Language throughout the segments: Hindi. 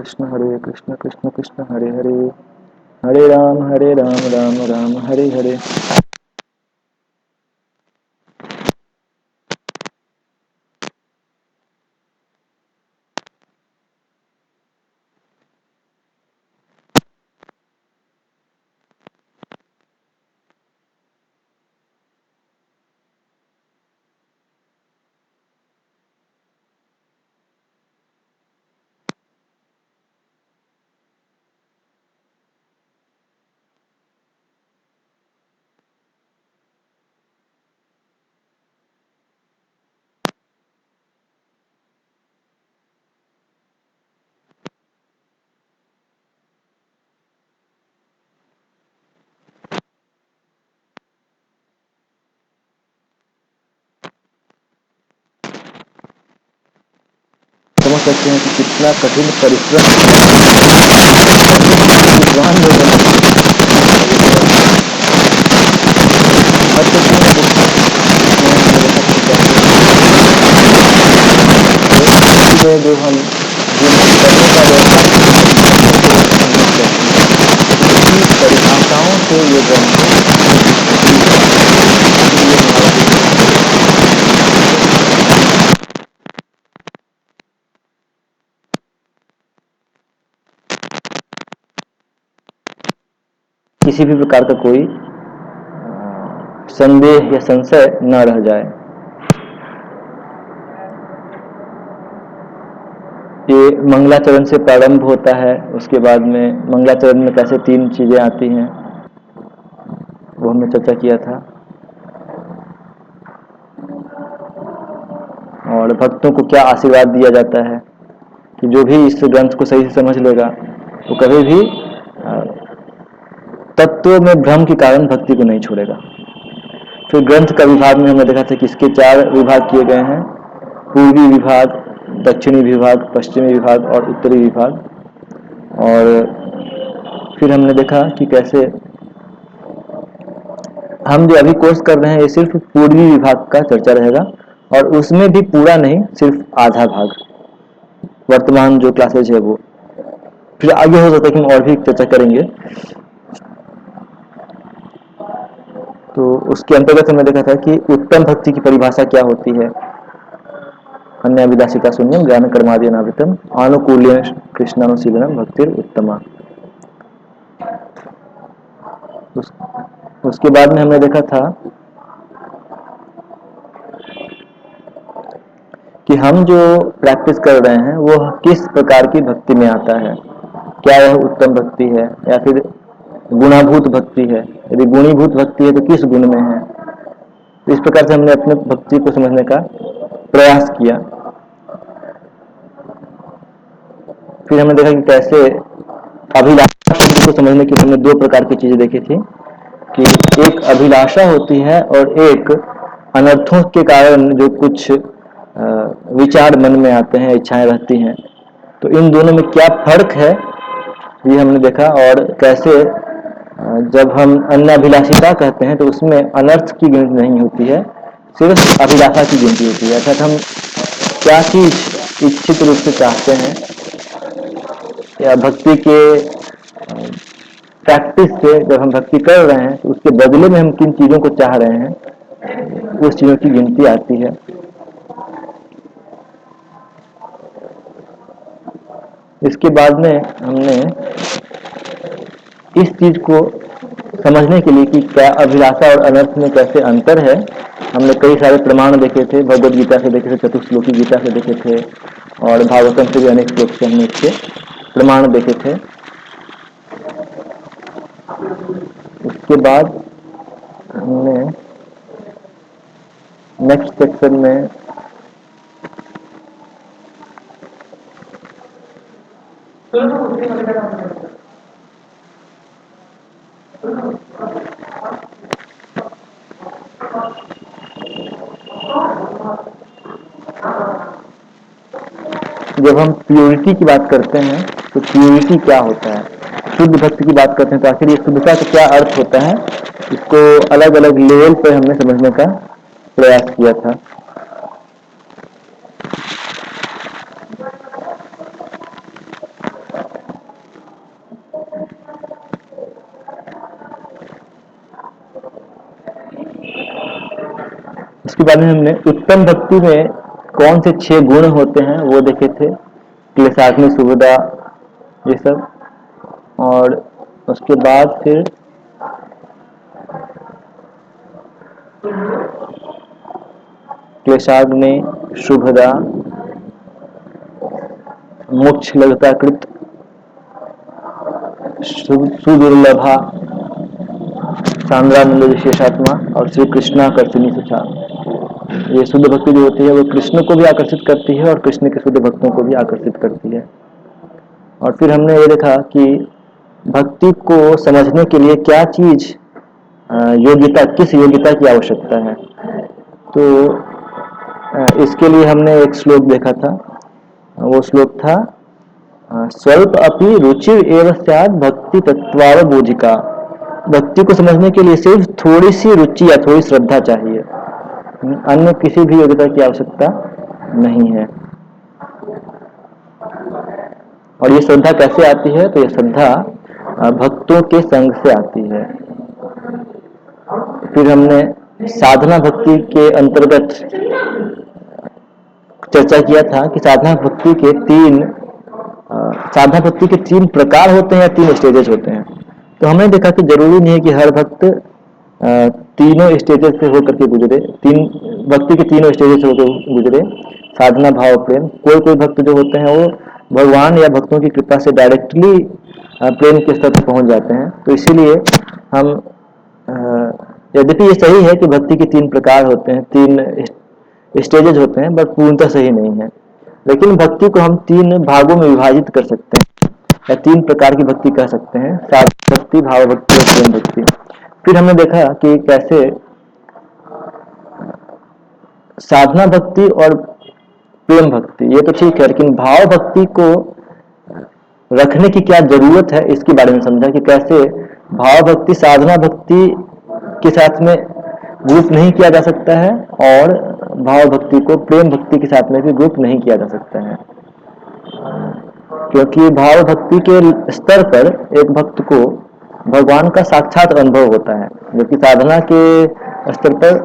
हरे कृष्ण कृष्ण कृष्ण हरे हरे, हरे राम राम राम हरे हरे। समझ सकते हैं कि कितना कठिन परिश्रम विद्वान लोगों ने जो हम करने का व्यवहार परिभाषाओं से ये किसी भी प्रकार का कोई संदेह या संशय न रह जाए। ये मंगलाचरण से प्रारंभ होता है, उसके बाद में मंगलाचरण में कैसे 3 चीजें आती हैं वो हमने चर्चा किया था, और भक्तों को क्या आशीर्वाद दिया जाता है कि जो भी इस ग्रंथ को सही से समझ लेगा वो कभी भी तत्व में भ्रम के कारण भक्ति को नहीं छोड़ेगा। फिर ग्रंथ का विभाग में हमने देखा था कि इसके 4 विभाग किए गए हैं, पूर्वी विभाग, दक्षिणी विभाग, पश्चिमी विभाग और उत्तरी विभाग। और फिर हमने देखा कि कैसे हम जो अभी कोर्स कर रहे हैं ये सिर्फ पूर्वी विभाग का चर्चा रहेगा, और उसमें भी पूरा नहीं, सिर्फ आधा भाग वर्तमान जो क्लासेज है वो। फिर आगे हो सकता है कि हम और भी चर्चा करेंगे। तो उसके अंतर्गत हमने देखा था कि उत्तम भक्ति की परिभाषा क्या होती है। अन्याभिलाषिका शून्यम ज्ञान कर्मादि अनावृतम आनुकूल्य कृष्णानुशीलनम भक्तिर उत्तमा। उसके बाद में हमने देखा था कि हम जो प्रैक्टिस कर रहे हैं वो किस प्रकार की भक्ति में आता है, क्या यह उत्तम भक्ति है या फिर गुणाभूत भक्ति है, यदि गुणीभूत भक्ति है तो किस गुण में है। इस प्रकार से हमने अपने भक्ति को समझने का प्रयास किया। फिर हमने देखा कि कैसे अभिलाषा शब्द को समझने के लिए हमने 2 प्रकार की चीजें देखी थी कि एक अभिलाषा होती है और एक अनर्थों के कारण जो कुछ विचार मन में आते हैं, इच्छाएं रहती हैं। तो इन दोनों में क्या फर्क है ये हमने देखा, और कैसे जब हम अन्याभिलाषिता कहते हैं तो उसमें अनर्थ की गिनती नहीं होती है, सिर्फ अभिलाषा की गिनती होती है। अर्थात हम क्या चीज इच्छित रूप से चाहते हैं या भक्ति के प्रैक्टिस से जब हम भक्ति कर रहे हैं तो उसके बदले में हम किन चीजों को चाह रहे हैं, उस चीजों की गिनती आती है। इसके बाद में हमने इस चीज को समझने के लिए कि क्या अभिलाषा और अनर्थ में कैसे अंतर है, हमने कई सारे प्रमाण देखे थे। भगवद गीता से देखे थे, चतुश्लोकी गीता से देखे थे, और भागवतम से भी अनेक श्लोक से हमने इसके प्रमाण देखे थे। उसके बाद हमने नेक्स्ट सेक्शन में जब हम प्योरिटी की बात करते हैं तो प्योरिटी क्या होता है, शुद्ध भक्ति की बात करते हैं तो आखिर ये शुद्धता का क्या अर्थ होता है, इसको अलग अलग लेवल पर हमने समझने का प्रयास किया था। उसके बाद में हमने उत्तम भक्ति में कौन से 6 गुण होते हैं वो देखे थे, क्लेशाग्नि सुविधा ये सब। और उसके बाद फिर क्लेशाग्नि शुभदा मोक्ष ललिताकृत सुदुर्लभा सांद्रानंद विशेषात्मा और श्री कृष्णाकर्षणी सुचार। ये शुद्ध भक्ति जो होती है वो कृष्ण को भी आकर्षित करती है और कृष्ण के शुद्ध भक्तों को भी आकर्षित करती है। और फिर हमने ये देखा कि भक्ति को समझने के लिए क्या चीज योग्यता, किस योग्यता की आवश्यकता है। तो इसके लिए हमने एक श्लोक देखा था, वो श्लोक था स्वल्प अपि रुचिर एव स्यात् भक्ति तत्त्वावबोधिका। भक्ति को समझने के लिए सिर्फ थोड़ी सी रुचि या थोड़ी श्रद्धा चाहिए, अन्य किसी भी योग्यता की आवश्यकता नहीं है। और ये श्रद्धा कैसे आती है? तो ये श्रद्धा भक्तों के संग से आती है। फिर हमने साधना भक्ति के अंतर्गत चर्चा किया था कि साधना भक्ति के तीन प्रकार होते हैं, 3 स्टेजेस होते हैं। तो हमने देखा कि जरूरी नहीं है कि हर भक्त तीनों स्टेजेस से होकर के गुजरे, भक्ति के तीनों स्टेजेस से होकर गुजरे, साधना भाव प्रेम। कोई भक्त जो होते हैं वो भगवान या भक्तों की कृपा से डायरेक्टली प्रेम के स्तर पर पहुंच जाते हैं। तो इसीलिए हम यद्यपि ये सही है कि भक्ति के 3 प्रकार होते हैं, 3 स्टेजेस होते हैं, बट पूर्णतः सही नहीं है। लेकिन भक्ति को हम 3 भागों में विभाजित कर सकते हैं या 3 प्रकार की भक्ति कह सकते हैं, साधना भक्ति, भाव भक्ति और प्रेम भक्ति। फिर हमने देखा कि कैसे साधना भक्ति और प्रेम भक्ति ये तो ठीक है, लेकिन भाव भक्ति को रखने की क्या जरूरत है इसके बारे में समझा कि कैसे भाव भक्ति साधना भक्ति के साथ में ग्रुप नहीं किया जा सकता है और भाव भक्ति को प्रेम भक्ति के साथ में भी ग्रुप नहीं किया जा सकता है। क्योंकि भाव भक्ति के स्तर पर एक भक्त को भगवान का साक्षात अनुभव होता है, जबकि साधना के स्तर पर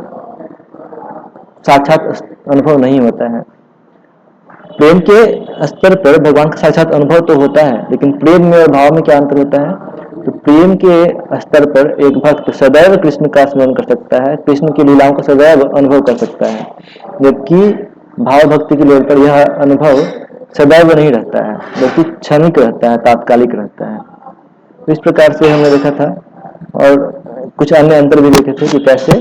साक्षात अनुभव नहीं होता है। प्रेम के स्तर पर भगवान का साक्षात अनुभव तो होता है, लेकिन प्रेम में और भाव में क्या अंतर होता है? तो प्रेम के स्तर पर एक भक्त सदैव कृष्ण का स्मरण कर सकता है, कृष्ण की लीलाओं का सदैव अनुभव कर सकता है, जबकि भाव भक्ति के लेवल पर यह अनुभव सदैव नहीं रहता है, बल्कि क्षणिक रहता है, तात्कालिक रहता है। तो इस प्रकार से हमने देखा था और कुछ अन्य अंतर भी देखे थे कि कैसे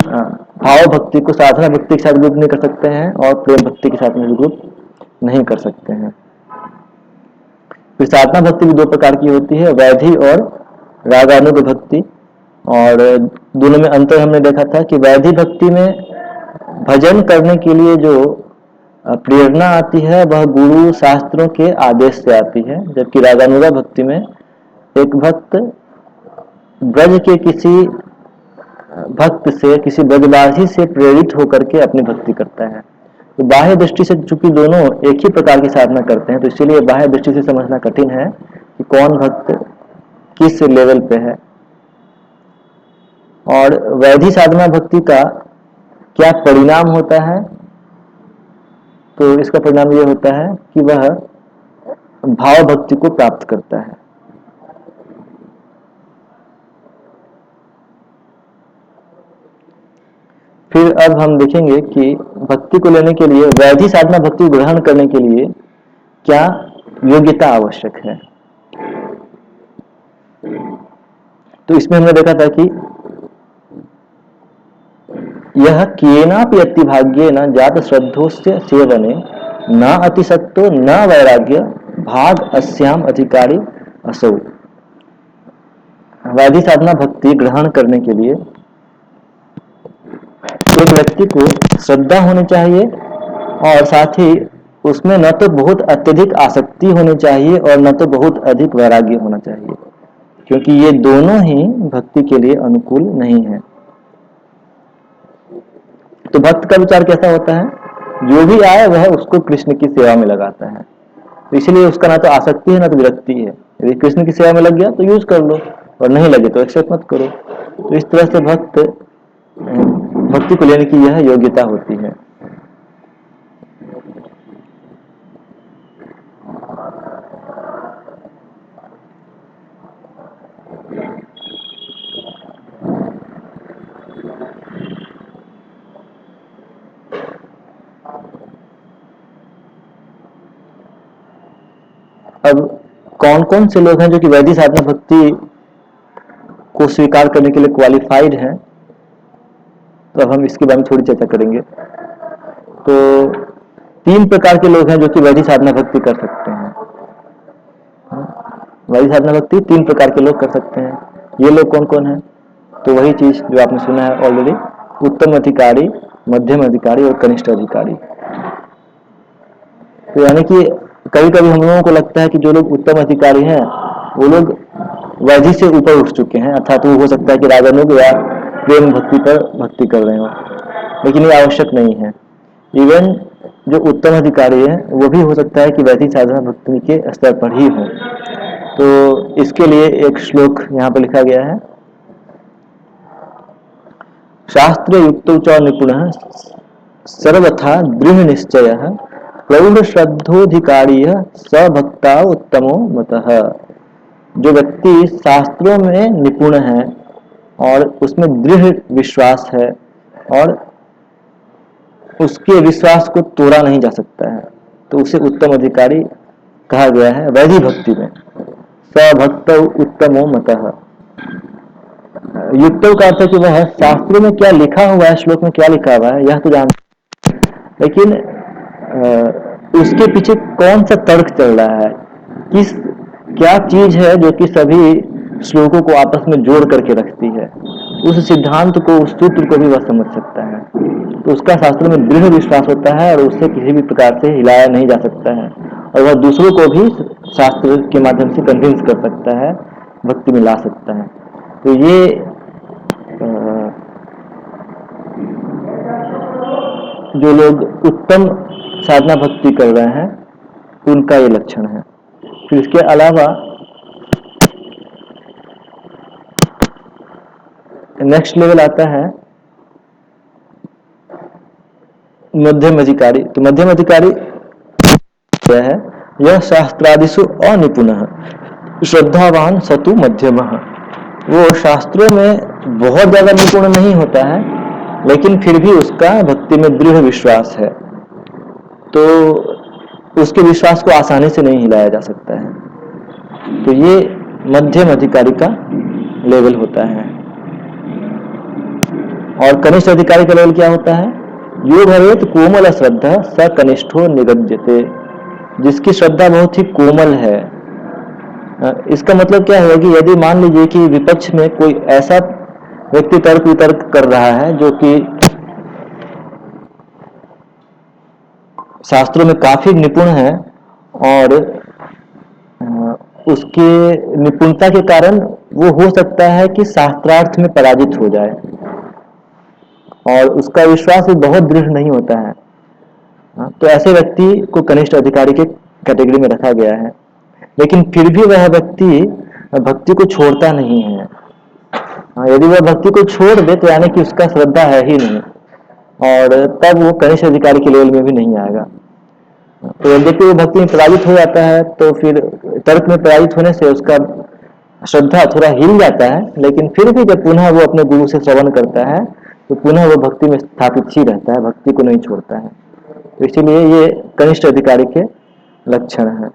भाव भक्ति को साधना भक्ति के साथ ग्रुप नहीं कर सकते हैं और प्रेम भक्ति के साथ में भी ग्रुप नहीं कर सकते हैं। फिर साधना भक्ति भी 2 प्रकार की होती है, वैधि और रागानुग भक्ति। और दोनों में अंतर हमने देखा था कि वैधि भक्ति में भजन करने के लिए जो प्रेरणा आती है वह गुरु शास्त्रों के आदेश से आती है, जबकि रागानुगा भक्ति में एक भक्त ब्रज के किसी भक्त से, किसी ब्रजवासी से प्रेरित होकर के अपनी भक्ति करता है। तो बाह्य दृष्टि से चूंकि दोनों एक ही प्रकार की साधना करते हैं, तो इसीलिए बाह्य दृष्टि से समझना कठिन है कि कौन भक्त किस लेवल पे है। और वैधि साधना भक्ति का क्या परिणाम होता है? तो इसका परिणाम ये होता है कि वह भाव भक्ति को प्राप्त करता है। फिर अब हम देखेंगे कि भक्ति को लेने के लिए, वैधि साधना भक्ति ग्रहण करने के लिए क्या योग्यता आवश्यक है। तो इसमें हमने देखा था कि यह केनापि अति भाग्येन जात श्रद्धोस्य सेवने न अतिशक्तो न वैराग्य भाग अस्याम अधिकारी असौ। वैधि साधना भक्ति ग्रहण करने के लिए एक व्यक्ति को श्रद्धा होनी चाहिए और साथ ही उसमें न तो बहुत अत्यधिक आसक्ति होनी चाहिए और न तो बहुत अधिक वैराग्य होना चाहिए, क्योंकि ये दोनों ही भक्ति के लिए अनुकूल नहीं है। तो भक्त का विचार कैसा होता है? जो भी आए वह उसको कृष्ण की सेवा में लगाता है, तो इसलिए उसका ना तो आसक्ति है ना तो विरक्ति है। यदि कृष्ण की सेवा में लग गया तो यूज कर लो और नहीं लगे तो एक्सेप्ट मत करो। तो इस तरह से भक्त भक्ति को लेने की यह योग्यता होती है। अब कौन कौन से लोग हैं जो कि वैदिक साधना भक्ति को स्वीकार करने के लिए क्वालिफाइड हैं, तो अब हम इसके बारे में थोड़ी चर्चा करेंगे। तो 3 प्रकार के लोग हैं जो कि वैदिक साधना भक्ति कर सकते हैं। वैदिक साधना भक्ति 3 प्रकार के लोग कर सकते हैं। ये लोग कौन कौन हैं? तो वही चीज जो आपने सुना है ऑलरेडी, उत्तम अधिकारी, मध्यम अधिकारी और कनिष्ठ अधिकारी। तो यानी कि कभी कभी हम लोगों को लगता है कि जो लोग उत्तम अधिकारी हैं वो लोग वैदिक से ऊपर उठ चुके हैं, अर्थात वो हो सकता है कि रागानुग या प्रेम भक्ति पर भक्ति कर रहे हो, लेकिन ये आवश्यक नहीं है। इवन जो उत्तम अधिकारी है वो भी हो सकता है कि वैदिक साधना भक्ति के स्तर पर ही हो। तो इसके लिए एक श्लोक यहाँ पर लिखा गया है, शास्त्र युक्त च निपुण सर्वथा दृढ़ निश्चय प्रौढ़ श्रद्धोधिकारी स भक्ता उत्तमो मतः। जो व्यक्ति शास्त्रों में निपुण है और उसमें दृढ़ विश्वास है और उसके विश्वास को तोड़ा नहीं जा सकता है, तो उसे उत्तम अधिकारी कहा गया है वैदिक भक्ति में। स भक्त उत्तमो मतः। युक्त का अर्थ है कि वह शास्त्रों में क्या लिखा हुआ है, श्लोक में क्या लिखा हुआ है यह तो जान, लेकिन उसके पीछे कौन सा तर्क चल रहा है, किस क्या चीज है जो कि सभी श्लोकों को आपस में जोड़ करके रखती है, उस सिद्धांत को, उस सूत्र को भी वह समझ सकता है। तो उसका शास्त्रों में दृढ़ विश्वास होता है और उससे किसी भी प्रकार से हिलाया नहीं जा सकता है, और वह दूसरों को भी शास्त्र के माध्यम से कन्विंस कर सकता है, भक्ति में ला सकता है। तो ये जो लोग उत्तम साधना भक्ति कर रहे हैं उनका ये लक्षण है। फिर इसके अलावा नेक्स्ट लेवल आता है मध्यम अधिकारी। तो मध्यम अधिकारी क्या है? यह शास्त्रादिषु अनिपुणः श्रद्धावान सतु मध्यमः। वो शास्त्रों में बहुत ज्यादा निपुण नहीं होता है, लेकिन फिर भी उसका भक्ति में दृढ़ विश्वास है, तो उसके विश्वास को आसानी से नहीं हिलाया जा सकता है। तो ये मध्यम अधिकारी का लेवल होता है। और कनिष्ठ अधिकारी का लेवल क्या होता है? यो भवेत कोमल श्रद्धा स कनिष्ठो निगद्यते। जिसकी श्रद्धा बहुत ही कोमल है। इसका मतलब क्या है कि यदि मान लीजिए कि विपक्ष में कोई ऐसा व्यक्ति तर्क वितर्क कर रहा है जो कि शास्त्रों में काफी निपुण है और उसके निपुणता के कारण वो हो सकता है कि शास्त्रार्थ में पराजित हो जाए और उसका विश्वास भी बहुत दृढ़ नहीं होता है, तो ऐसे व्यक्ति को कनिष्ठ अधिकारी के कैटेगरी में रखा गया है। लेकिन फिर भी वह व्यक्ति भक्ति को छोड़ता नहीं है। यदि वह भक्ति को छोड़ दे तो यानी कि उसका श्रद्धा है ही नहीं, और तब वो कनिष्ठ अधिकारी के लेवल में भी नहीं आएगा। तो यद्यपि वो भक्ति में पराजित हो जाता है तो फिर तर्क में पराजित होने से उसका श्रद्धा थोड़ा हिल जाता है, लेकिन फिर भी जब पुनः वो अपने गुरु से श्रवण करता है तो पुनः वो भक्ति में स्थापित ही रहता है, भक्ति को नहीं छोड़ता है। तो इसीलिए ये कनिष्ठ अधिकारी के लक्षण है।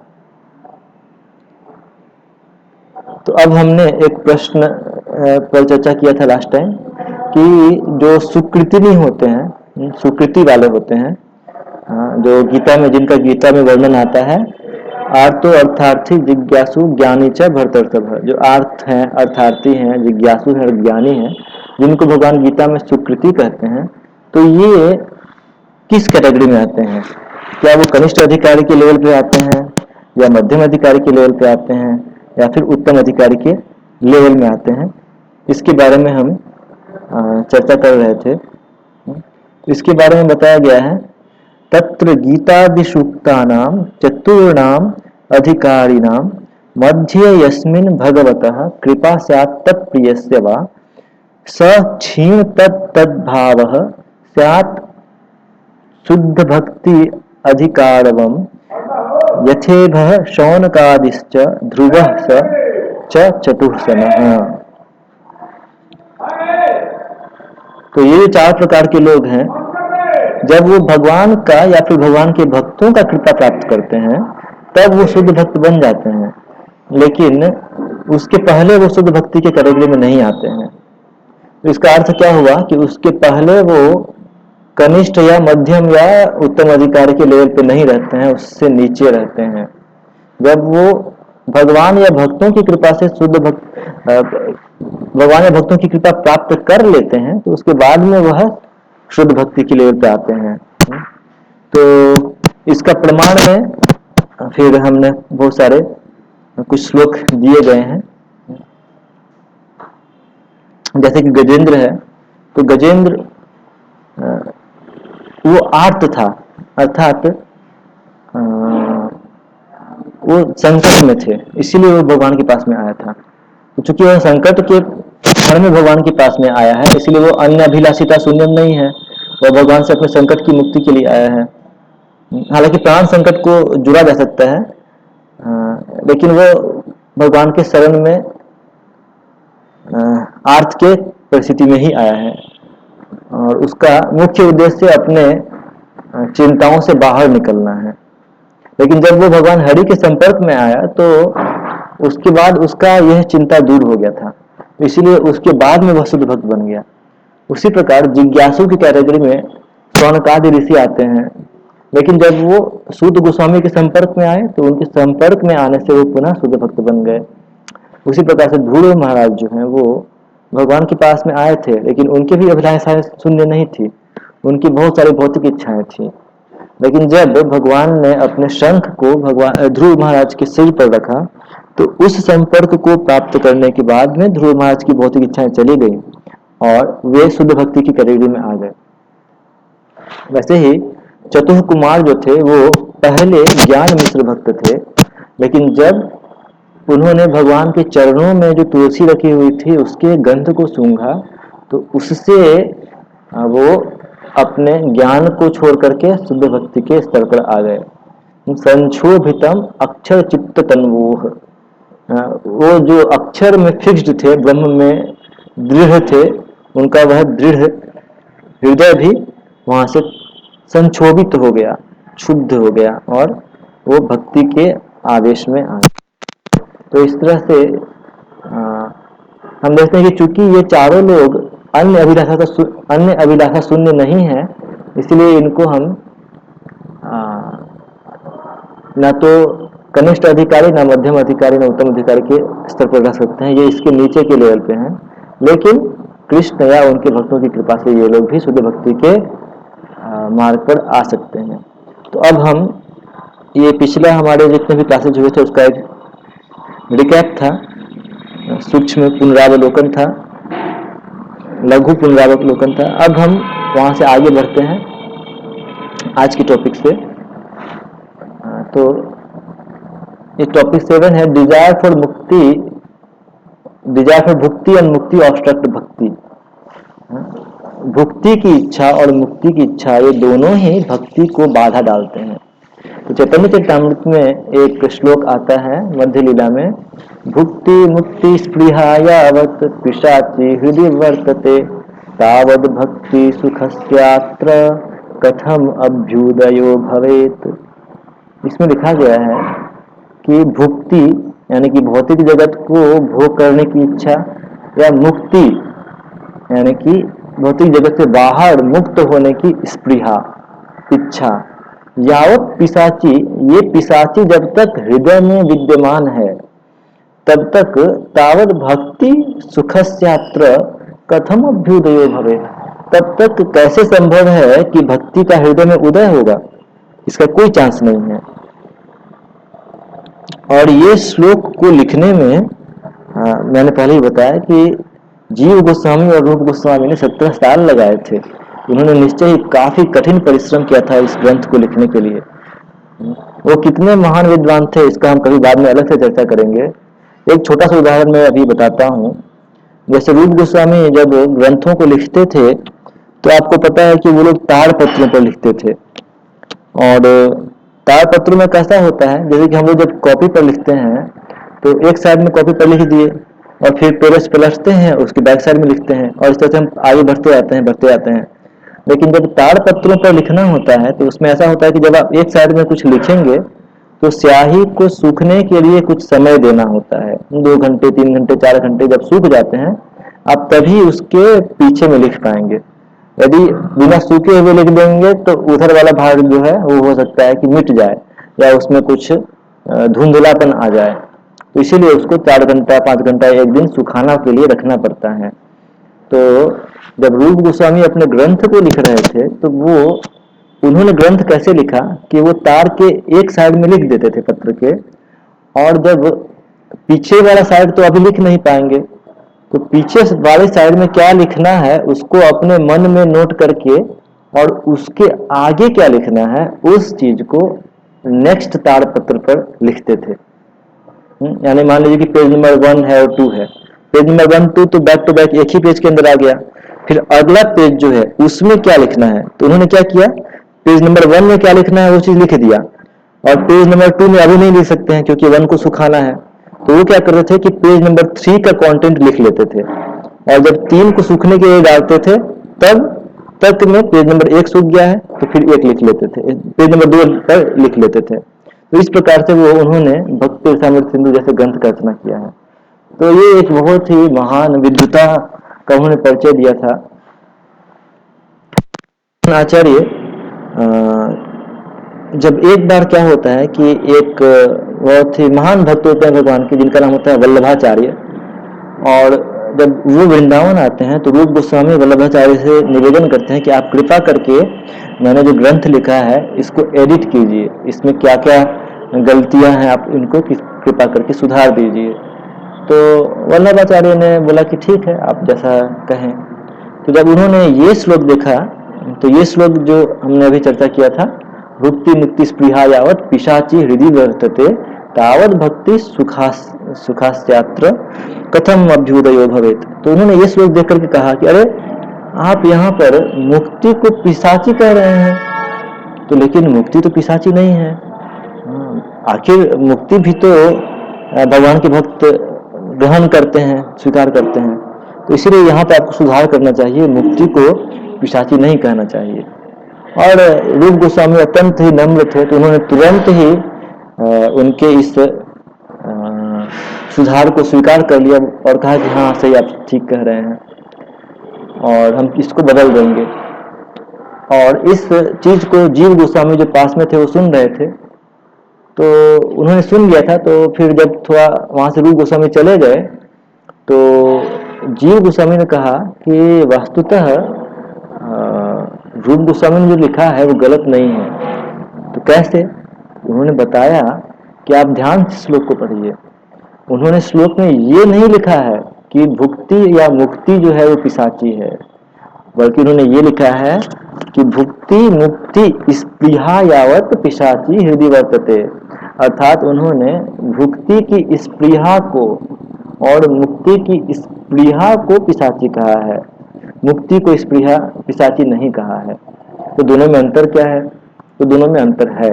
तो अब हमने एक प्रश्न पर चर्चा किया था लास्ट टाइम कि जो सुकृतिनी होते हैं, सुकृति वाले होते हैं, जो गीता में, जिनका गीता में वर्णन आता है, आर्तो अर्थार्थी जिज्ञासु ज्ञानी च भरतर्षभ। जो आर्थ हैं, अर्थार्थी हैं, जिज्ञासु हैं और ज्ञानी हैं, जिनको भगवान गीता में सुकृति कहते हैं, तो ये किस कैटेगरी में आते हैं? क्या वो कनिष्ठ अधिकारी के लेवल पे आते हैं, या मध्यम अधिकारी के लेवल पे आते हैं, या फिर उत्तम अधिकारी के लेवल में आते हैं? इसके बारे में हम चर्चा कर रहे थे। इसके बारे में बताया गया है, तत्र गीतादिसूक्तानां चतुर्णाम अधिकारिणाम मध्ये यस्मिन् भगवतः कृपा स्यात् तत्प्रियस्य वा स क्षीण तद्भावः स्यात् शुद्ध भक्ति अधिकारवम् यथेभः शौनकादिश्च ध्रुवः स च चतुःसनः। तो ये चार प्रकार के लोग हैं, जब वो भगवान का या फिर भगवान के भक्तों का कृपा प्राप्त करते हैं तब वो शुद्ध भक्त बन जाते हैं, लेकिन उसके पहले वो शुद्ध भक्ति के कैटेगरी में नहीं आते हैं। तो इसका अर्थ क्या हुआ कि उसके पहले वो कनिष्ठ या मध्यम या उत्तम अधिकारी के लेवल पे नहीं रहते हैं, उससे नीचे रहते हैं। जब वो भगवान या भक्तों की कृपा से भगवान या भक्तों की कृपा प्राप्त कर लेते हैं तो उसके बाद में वह शुद्ध भक्ति के लेवल पे आते हैं। तो इसका प्रमाण में फिर हमने बहुत सारे कुछ श्लोक दिए गए हैं, जैसे कि गजेंद्र है। तो गजेंद्र वो आर्त था, अर्थात वो संकट में थे, इसीलिए वो भगवान के पास में आया था। तो चूंकि वह संकट के क्षण में भगवान के पास में आया है, इसलिए वो अन्य अभिलाषिता शून्यम नहीं है, वह भगवान से अपने संकट की मुक्ति के लिए आया है। हालांकि प्राण संकट को जुड़ा जा सकता है, लेकिन वो भगवान के शरण में आर्थ के परिस्थिति में ही आया है और उसका मुख्य उद्देश्य अपने चिंताओं से बाहर निकलना है। लेकिन जब वो भगवान हरि के संपर्क में आया तो उसके बाद उसका यह चिंता दूर हो गया था, इसीलिए उसके बाद में वह शुद्ध भक्त बन गया। उसी प्रकार जिज्ञासु की कैटेगरी में शौनकादि ऋषि आते हैं, लेकिन जब वो सूत गोस्वामी के संपर्क में आए तो उनके संपर्क में आने से वो पुनः शुद्ध भक्त बन गए। उसी प्रकार से ध्रुव महाराज जो हैं वो भगवान के पास में आए थे, लेकिन उनकी भी अभिलाषाएं शून्य नहीं थी, उनकी बहुत सारी भौतिक इच्छाएं थी। लेकिन जब भगवान ने अपने शंख को भगवान ध्रुव महाराज के सिर पर रखा तो उस संपर्क को प्राप्त करने के बाद में ध्रुव महाराज की भौतिक इच्छाएं चली गई और वे शुद्ध भक्ति की कैटेगरी में आ गए। वैसे ही चतुर कुमार जो थे वो पहले ज्ञान मिश्र भक्त थे, लेकिन जब उन्होंने भगवान के चरणों में जो तुलसी रखी हुई थी उसके गंध को सूंघा तो उससे वो अपने ज्ञान को छोड़ करके शुद्ध भक्ति के स्तर पर आ गए। संक्षोभितम अक्षर चित्त तन्वोह, वो जो अक्षर में फिक्स्ड थे, ब्रह्म में दृढ़ थे, उनका वह दृढ़ हृदय भी वहां से संक्षोभित हो गया, शुद्ध हो गया और वो भक्ति के आवेश में आ गए। तो इस तरह से हम देखते हैं कि चूंकि ये चारों लोग अन्य अभिलाषा शून्य नहीं है, इसलिए इनको हम न तो कनिष्ठ अधिकारी, न मध्यम अधिकारी, न उत्तम अधिकारी के स्तर पर रख सकते हैं, ये इसके नीचे के लेवल पे हैं। लेकिन कृष्ण या उनके भक्तों की कृपा से ये लोग भी शुद्ध भक्ति के मार्ग पर आ सकते हैं। तो अब हम ये पिछला हमारे जितने भी क्लासेज हुए थे उसका एक रिकैप था, सूक्ष्म पुनरावलोकन था, लघु पुनरावलोकन था। अब हम वहां से आगे बढ़ते हैं आज की टॉपिक से। तो ये टॉपिक 7 है डिजायर फॉर भुक्ति एंड मुक्ति ऑब्स्ट्रक्ट भक्ति। भुक्ति की इच्छा और मुक्ति की इच्छा ये दोनों ही भक्ति को बाधा डालते हैं। तो चैतन्य चरितामृत में एक श्लोक आता है मध्य लीला में, भुक्ति मुक्ति स्पृहा यावत् पिशाची हृदय वर्तते तावद् भक्ति सुखस्यात्र कथम अभ्युदयो भवेत। इसमें लिखा गया है कि भुक्ति यानी कि भौतिक जगत को भोग करने की इच्छा या मुक्ति यानी कि भौतिक जगत से बाहर मुक्त होने की स्पृहा, इच्छा, यावत पिशाची, ये पिशाची जब तक हृदय में विद्यमान है तब तक तावत भक्ति सुखस्यात्र कथम अभ्युदयो भवे, तब तक कैसे संभव है कि भक्ति का हृदय में उदय होगा, इसका कोई चांस नहीं है। और ये श्लोक को लिखने में मैंने पहले ही बताया कि जीव गोस्वामी और रूप गोस्वामी ने 17 साल लगाए थे। उन्होंने निश्चय ही काफी कठिन परिश्रम किया था इस ग्रंथ को लिखने के लिए। वो कितने महान विद्वान थे इसका हम कभी बाद में अलग से चर्चा करेंगे। एक छोटा सा उदाहरण मैं अभी बताता हूँ। जैसे रूप गोस्वामी जब ग्रंथों को लिखते थे तो आपको पता है कि वो लोग ताड़ पत्रों पर लिखते थे। और ताड़ पत्रों में कैसा होता है, जैसे कि हम लोग जब कॉपी पर लिखते हैं तो एक साइड में कॉपी पर लिख दिए और फिर पेज पलटते हैं, उसके बैक साइड में लिखते हैं और इस तरह से हम आगे बढ़ते आते हैं। लेकिन जब ताड़ पत्रों पर लिखना होता है तो उसमें ऐसा होता है कि जब आप एक साइड में कुछ लिखेंगे तो स्याही को सूखने के लिए कुछ समय देना होता है, 2 घंटे 3 घंटे 4 घंटे जब सूख जाते हैं आप तभी उसके पीछे में लिख पाएंगे। यदि बिना सूखे हुए लिख देंगे तो उधर वाला भाग जो है वो हो सकता है कि मिट जाए या उसमें कुछ धुंधलापन आ जाए, तो इसीलिए उसको 4 घंटा 5 घंटा एक दिन सुखाना के लिए रखना पड़ता है। तो जब रूप गोस्वामी अपने ग्रंथ को लिख रहे थे तो वो उन्होंने ग्रंथ कैसे लिखा कि वो तार के एक साइड में लिख देते थे पत्र के, और जब पीछे वाला साइड तो अभी लिख नहीं पाएंगे तो पीछे वाले साइड में क्या लिखना है उसको अपने मन में नोट करके और उसके आगे क्या लिखना है उस चीज को नेक्स्ट ताड़ पत्र पर लिखते थे। यानी मान लीजिए कि पेज नंबर 1 है और 2 है, पेज नंबर 1 2 तो बैक टू बैक एक ही पेज के अंदर आ गया, फिर अगला पेज जो है उसमें क्या लिखना है तो उन्होंने क्या किया, पेज नंबर 1 में क्या लिखना है वो चीज लिख दिया, और पेज नंबर 2 में अभी नहीं लिख सकते हैं क्योंकि 1 को सुखाना है, तो वो क्या कर रहे थे कि पेज नंबर 3 का कंटेंट लिख लेते थे, और जब 3 को सूखने के लिए डालते थे तब तक में पेज नंबर 1 सूख गया है तो फिर 1 लिख लेते थे, पेज नंबर 2 पर लिख लेते थे। तो इस प्रकार से वो उन्होंने भक्ति रसामृत सिंधु जैसे ग्रंथ का रचना किया है। तो ये एक बहुत ही महान विद्वता का उन्होंने परिचय दिया था। आचार्य जब एक बार क्या होता है कि एक बहुत ही महान भक्त होते हैं भगवान के जिनका नाम होता है वल्लभाचार्य, और जब वो वृंदावन आते हैं तो रूप गोस्वामी वल्लभाचार्य से निवेदन करते हैं कि आप कृपा करके मैंने जो ग्रंथ लिखा है इसको एडिट कीजिए, इसमें क्या क्या गलतियां हैं आप इनको कृपा करके सुधार दीजिए। तो वल्लभाचार्य ने बोला कि ठीक है आप जैसा कहें। तो जब उन्होंने ये श्लोक देखा तो ये श्लोक जो हमने अभी चर्चा किया था, भुक्ति मुक्ति स्पृहा यावत पिशाची हृदय वर्तते तावत भक्ति सुखास्यात्र कथम अभ्युदयो भवेत, तो उन्होंने ये श्लोक देख करके कहा कि अरे आप यहाँ पर मुक्ति को पिशाची कह रहे हैं, तो लेकिन मुक्ति तो पिशाची नहीं है, आखिर मुक्ति भी तो भगवान के भक्त ग्रहण करते हैं स्वीकार करते हैं, तो इसीलिए यहाँ पे आपको सुधार करना चाहिए, मुक्ति को पिशाची नहीं कहना चाहिए। और रूप गोस्वामी अत्यंत ही नम्र थे तो उन्होंने तुरंत ही उनके इस सुधार को स्वीकार कर लिया और कहा कि हाँ सही आप ठीक कह रहे हैं और हम इसको बदल देंगे। और इस चीज को जीव गोस्वामी जो पास में थे वो सुन रहे थे, तो उन्होंने सुन लिया था, तो फिर जब थोड़ा वहां से रूप गोस्वामी चले गए तो जीव गोस्वामी ने कहा कि वस्तुतः रूप गोस्वामी ने जो लिखा है वो गलत नहीं है। तो कैसे? उन्होंने बताया कि आप ध्यान से श्लोक को पढ़िए, उन्होंने श्लोक में ये नहीं लिखा है कि भुक्ति या मुक्ति जो है वो पिशाची है, बल्कि उन्होंने ये लिखा है कि भुक्ति मुक्ति स्पृहा यावत पिशाची हृदय वर्तते, अर्थात उन्होंने भुक्ति की स्पृहा को और मुक्ति की स्पृहा को पिशाची कहा है, मुक्ति को स्पृहा पिशाची नहीं कहा है। तो दोनों में अंतर क्या है? तो दोनों में अंतर है।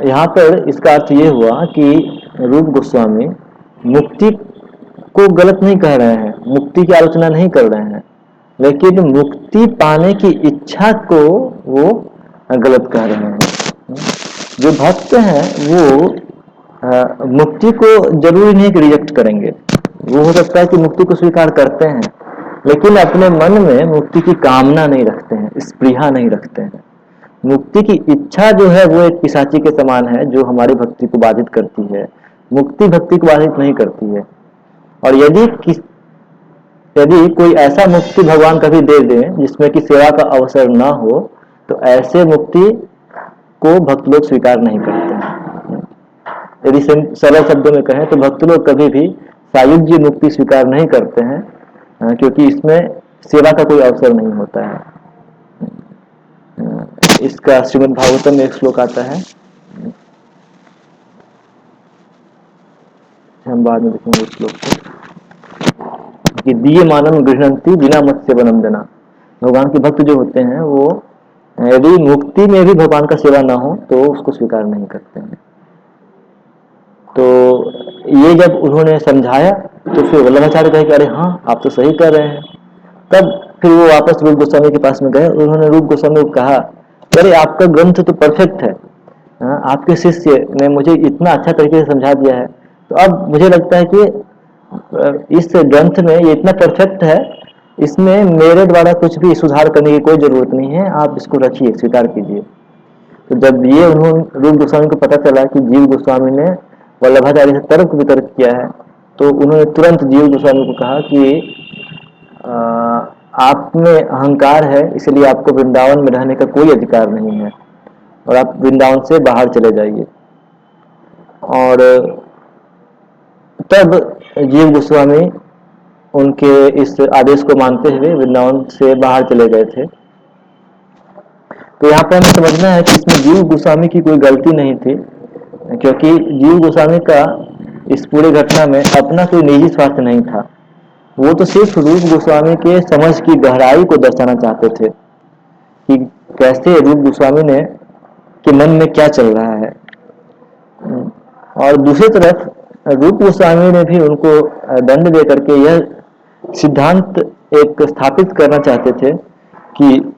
यहाँ पर इसका अर्थ ये हुआ कि रूप गोस्वामी मुक्ति को गलत नहीं कह रहे हैं, मुक्ति की आलोचना नहीं कर रहे हैं, लेकिन मुक्ति पाने की इच्छा को वो गलत कह रहे हैं। जो भक्त हैं वो मुक्ति को जरूरी नहीं कि रिजेक्ट करेंगे, वो हो सकता है कि मुक्ति को स्वीकार करते हैं लेकिन अपने मन में मुक्ति की कामना नहीं रखते हैं, स्पृहा नहीं रखते हैं। मुक्ति की इच्छा जो है वो एक पिशाची के समान है जो हमारी भक्ति को बाधित करती है, मुक्ति भक्ति को बाधित नहीं करती है। और यदि कोई ऐसा मुक्ति भगवान कभी दे दें जिसमें कि सेवा का अवसर ना हो तो ऐसे मुक्ति को भक्त लोग स्वीकार नहीं करते हैं। यदि सरल शब्दों में कहें तो भक्त लोग कभी भी सायुज्य मुक्ति स्वीकार नहीं करते हैं क्योंकि इसमें सेवा का कोई अवसर नहीं होता है। इसका श्रीमद् भागवतम में एक श्लोक आता है, हम बाद में देखेंगे इस श्लोक को कि दिए मानम गृहणंती बिना मत्स्य वनंदना। भगवान के भक्त जो होते हैं वो यदि मुक्ति में भी भगवान का सेवा ना हो तो उसको स्वीकार नहीं करते हैं। तो ये जब उन्होंने समझाया तो फिर वल्लभाचार्य कहे कि अरे हाँ आप तो सही कर रहे हैं। तब फिर वो वापस रूप गोस्वामी के पास में गए। उन्होंने रूप गोस्वामी को कहा अरे आपका ग्रंथ तो परफेक्ट है, आपके शिष्य ने मुझे इतना अच्छा तरीके से समझा दिया है, तो अब मुझे लगता है कि इस ग्रंथ में ये इतना परफेक्ट है, इसमें मेरे द्वारा कुछ भी सुधार करने की कोई जरूरत नहीं है, आप इसको रखिए, स्वीकार कीजिए। तो जब ये उन्होंने रूप गोस्वामी को पता चला कि जीव गोस्वामी ने वल्लभाचार्य से तर्क वितर्क किया है, तो उन्होंने तुरंत जीव गोस्वामी को कहा कि आप में अहंकार है, इसलिए आपको वृंदावन में रहने का कोई अधिकार नहीं है और आप वृंदावन से बाहर चले जाइए। और तब जीव गोस्वामी उनके इस आदेश को मानते हुए वृंदावन से बाहर चले गए थे। तो यहाँ पर हमें समझना है कि इसमें जीव गोस्वामी की कोई गलती नहीं थी, क्योंकि जीव गोस्वामी का इस पूरे घटना में अपना कोई निजी स्वार्थ नहीं था। वो तो सिर्फ रूप गोस्वामी के समझ की गहराई को दर्शाना चाहते थे कि कैसे रूप गोस्वामी ने के मन में क्या चल रहा है। और दूसरी तरफ रूप गोस्वामी ने भी उनको दंड दे करके यह सिद्धांत एक स्थापित करना चाहते थे कि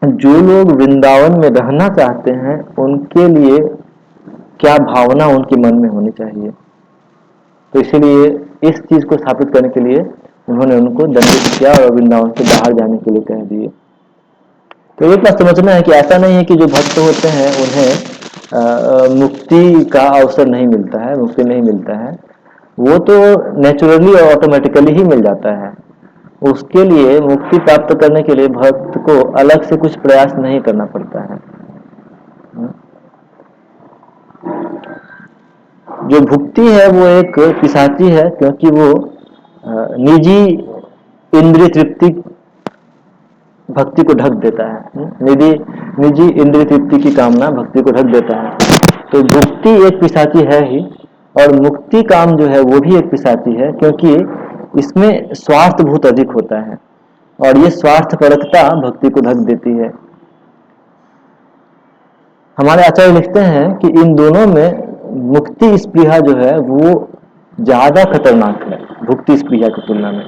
जो लोग वृंदावन में रहना चाहते हैं उनके लिए क्या भावना उनके मन में होनी चाहिए। तो इसीलिए इस चीज को स्थापित करने के लिए उन्होंने उनको दंडित किया और वृंदावन से बाहर जाने के लिए कह दिए। तो एक बात समझना है कि ऐसा नहीं है कि जो भक्त होते हैं उन्हें मुक्ति का अवसर नहीं मिलता है, मुक्ति नहीं मिलता है, वो तो नेचुरली और ऑटोमेटिकली ही मिल जाता है। उसके लिए मुक्ति प्राप्त करने के लिए भक्त को अलग से कुछ प्रयास नहीं करना पड़ता है। जो भुक्ति है वो एक पिशाची है, क्योंकि वो निजी इंद्रिय तृप्ति भक्ति को ढक देता है। निजी इंद्रिय तृप्ति की कामना भक्ति को ढक देता है। तो भुक्ति एक पिशाची है ही, और मुक्ति काम जो है वो भी एक पिशाची है, क्योंकि इसमें स्वार्थ बहुत अधिक होता है और ये स्वार्थपरकता भक्ति को ढक देती है। हमारे आचार्य लिखते हैं कि इन दोनों में मुक्ति स्पृहा जो है वो ज्यादा खतरनाक है भुक्ति स्पृहा की तुलना में।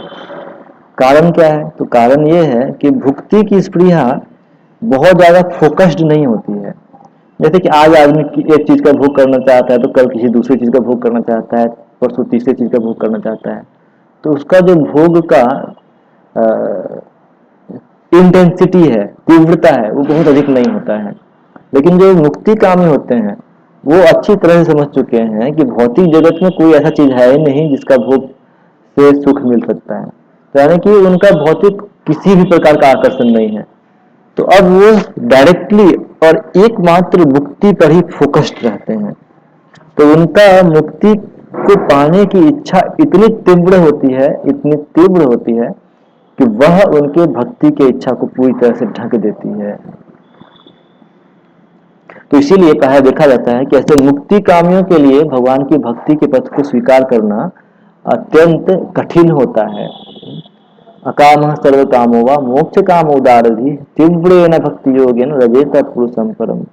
कारण क्या है? तो कारण ये है कि भुक्ति की स्पृहा बहुत ज्यादा फोकस्ड नहीं होती है। जैसे कि आज आदमी एक चीज का भोग करना चाहता है तो कल किसी दूसरी चीज का भोग करना चाहता है, परसों तीसरी चीज का भोग करना चाहता है। तो उसका जो भोग का इंटेंसिटी है, तीव्रता है, वो बहुत अधिक नहीं होता है। लेकिन जो मुक्ति कामी होते हैं वो अच्छी तरह से समझ चुके हैं कि भौतिक जगत में कोई ऐसा चीज है ही नहीं जिसका भोग से सुख मिल सकता है। तो यानी कि उनका भौतिक किसी भी प्रकार का आकर्षण नहीं है। तो अब वो डायरेक्टली और एकमात्र मुक्ति पर ही फोकस्ड रहते हैं। तो उनका मुक्ति को पाने की इच्छा इतनी तीव्र होती है, इतनी तीव्र होती है कि वह उनके भक्ति की इच्छा को पूरी तरह से ढक देती है। तो इसीलिए कहा देखा जाता है कि ऐसे मुक्ति कामियों के लिए भगवान की भक्ति के पथ को स्वीकार करना अत्यंत कठिन होता है। अकाम सर्व कामो वा मोक्ष काम उदारधि तीव्रेण भक्ति योगेन रजेत पुरुषम परम।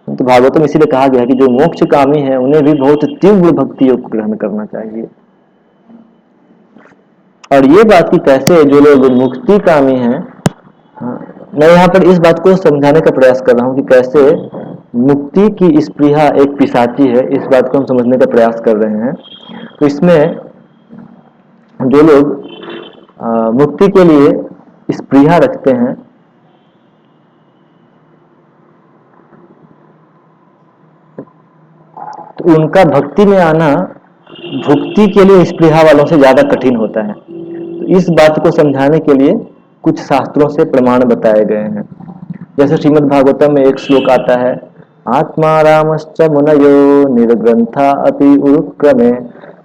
तो भागवतम इसीलिए कहा गया कि जो मोक्ष कामी है उन्हें भी बहुत तीव्र भक्ति योग को ग्रहण करना चाहिए। और ये बात की कैसे जो लोग मुक्ति कामी हैं, मैं यहाँ पर इस बात को समझाने का प्रयास कर रहा हूँ कि कैसे मुक्ति की स्पृहा एक पिशाची है, इस बात को हम समझने का प्रयास कर रहे हैं। तो इसमें जो लोग मुक्ति के लिए स्पृहा रखते हैं तो उनका भक्ति में आना भुक्ति के लिए स्पृहा वालों से ज्यादा कठिन होता है। तो इस बात को समझाने के लिए कुछ शास्त्रों से प्रमाण बताए गए हैं। जैसे श्रीमद् भागवतम में एक श्लोक आता है, आत्मा रामश्च मुनयो निर्ग्रंथा अपि उरुक्रमे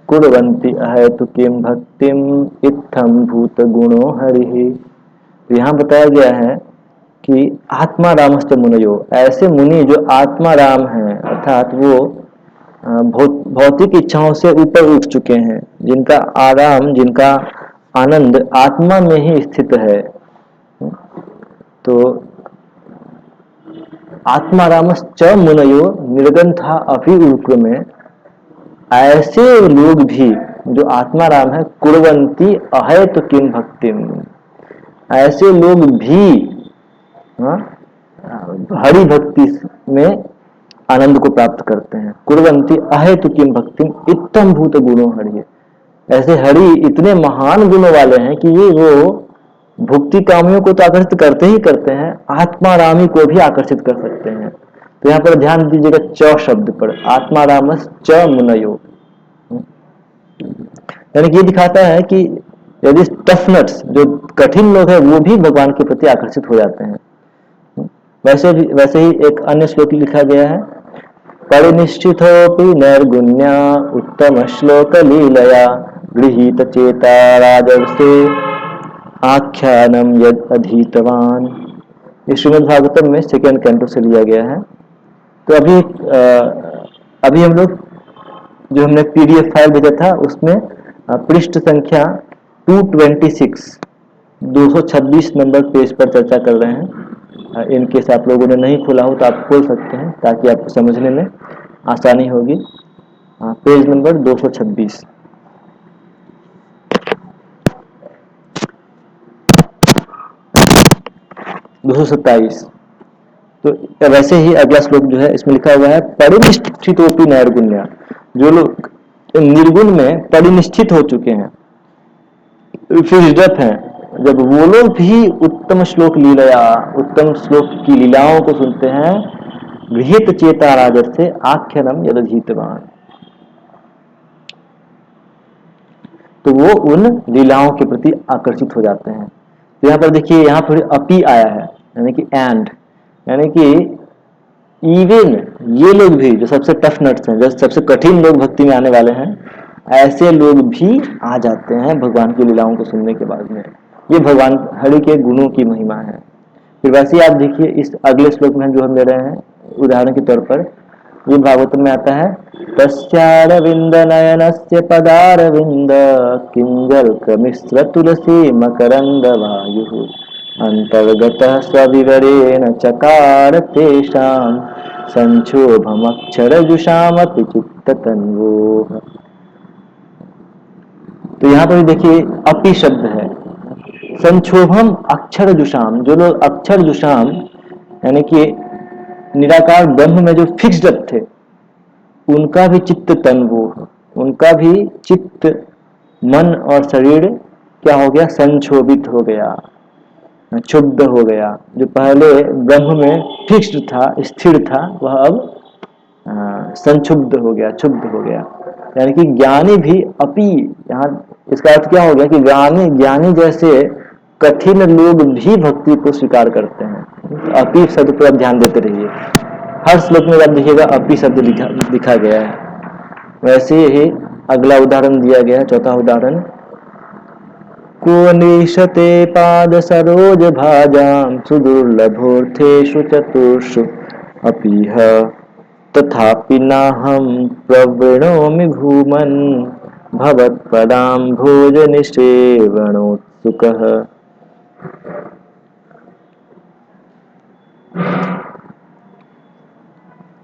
कुर्वन्ति अहेतुकीं भक्तिम इत्थम भूत गुणो हरिहि। तो यहाँ बताया गया है कि आत्मा रामश्च मुनयो, ऐसे मुनि जो आत्मा राम हैं, अर्थात वो भौतिक इच्छाओं से ऊपर उठ चुके हैं, जिनका आराम, जिनका आनंद आत्मा में ही स्थित है। तो आत्मारामश्च मुनयो निर्गंथा अपि उग्र में, ऐसे लोग भी जो आत्माराम है, कुर्वंती अहैत किम भक्तिम, ऐसे लोग भी हाँ, हरि भक्ति में आनंद को प्राप्त करते हैं। कुर्वंती अहेतु किम भक्तिम इत्तम भूत गुणों हरि, ऐसे हरि इतने महान गुणों वाले हैं कि ये वो भुक्ति कामियों को तो आकर्षित करते ही करते हैं, आत्मारामी को भी आकर्षित कर सकते हैं। तो यहाँ पर ध्यान दीजिएगा च शब्द पर, आत्मारामस च मुनयो, यानी कि ये दिखाता है कि यदि टफ नट्स, जो कठिन लोग हैं, वो भी भगवान के प्रति आकर्षित हो जाते हैं। वैसे ही एक अन्य श्लोक लिखा गया है, परिनिष्ठितोऽपि नैर्गुण्या उत्तम श्लोक लीलया गृहीत चेता राजर्षे आख्यानम यद अधीतवान। ये श्रीमद् भागवतम में सेकेंड कैंटो से लिया गया है। तो अभी हम लोग जो हमने पीडीएफ फाइल भेजा था उसमें पृष्ठ संख्या 226 नंबर पेज पर चर्चा कर रहे हैं। इनकेस आप लोगों ने नहीं खोला हो तो आप खोल सकते हैं, ताकि आपको समझने में आसानी होगी। Page number 226। तो वैसे ही अगला श्लोक जो है इसमें लिखा हुआ है, परिनिष्ठितोपि नैर्गुण्य, जो लोग निर्गुण में परिनिष्ठित हो चुके हैं, फिक्स्ड अप हैं, जब वो लोग भी उत्तम श्लोक लीलया, उत्तम श्लोक की लीलाओं को सुनते हैं, गृहीत चेता राजर से आख्यानम यदधीतवान, तो वो उन लीलाओं के प्रति आकर्षित हो जाते हैं। तो यहाँ पर देखिए, यहाँ पर अपी आया है, यानी कि एंड, यानी कि इवन ये लोग भी जो सबसे टफ नट्स हैं, जो सबसे कठिन लोग भक्ति में आने वाले हैं, ऐसे लोग भी आ जाते हैं भगवान की लीलाओं को सुनने के बाद में। ये भगवान हरि के गुणों की महिमा है। फिर वैसे ही आप देखिए इस अगले श्लोक में जो हम ले रहे हैं उदाहरण के तौर पर, ये भागवत में आता है, तस्यारविंद नयनस्य पदारविंद किंजल्कमिश्र तुलसी मकरंद वायु अंतर्गतः स्वविवरेण चकार तेषां संक्षोभमक्षरजुषामपि चित्ततन्वोः। तो यहाँ पर देखिए अपि शब्द है, संक्षोभम अक्षर जुषाम, जो लोग अक्षर जुषाम यानी कि निराकार ब्रह्म में जो फिक्स्ड अप थे, उनका भी चित्त तन्वोः, उनका भी चित्त, मन और शरीर क्या हो गया, संक्षोभित हो गया, क्षुब्ध हो गया। जो पहले ब्रह्म में फिक्स्ड था, स्थिर था, वह अब संक्षुब्ध हो गया, क्षुब्ध हो गया। यानी कि ज्ञानी भी अपि, यहाँ इसका अर्थ क्या हो गया कि ज्ञानी जैसे कठिन लोग भी भक्ति को स्वीकार करते हैं। तो अपि शब्द पर आप ध्यान देते रहिए, हर श्लोक में आप देखिएगा अपि शब्द लिखा गया है। वैसे ही अगला उदाहरण दिया गया है, चौथा उदाहरण, को निशते पाद सरोज भाजाम सुदुर्लभोर्थेषु चतुर्षु अपीह तथापि नाहं प्रवृणोमि भूमन् भवत्पदां भोजनिसेवनोत्सुकः।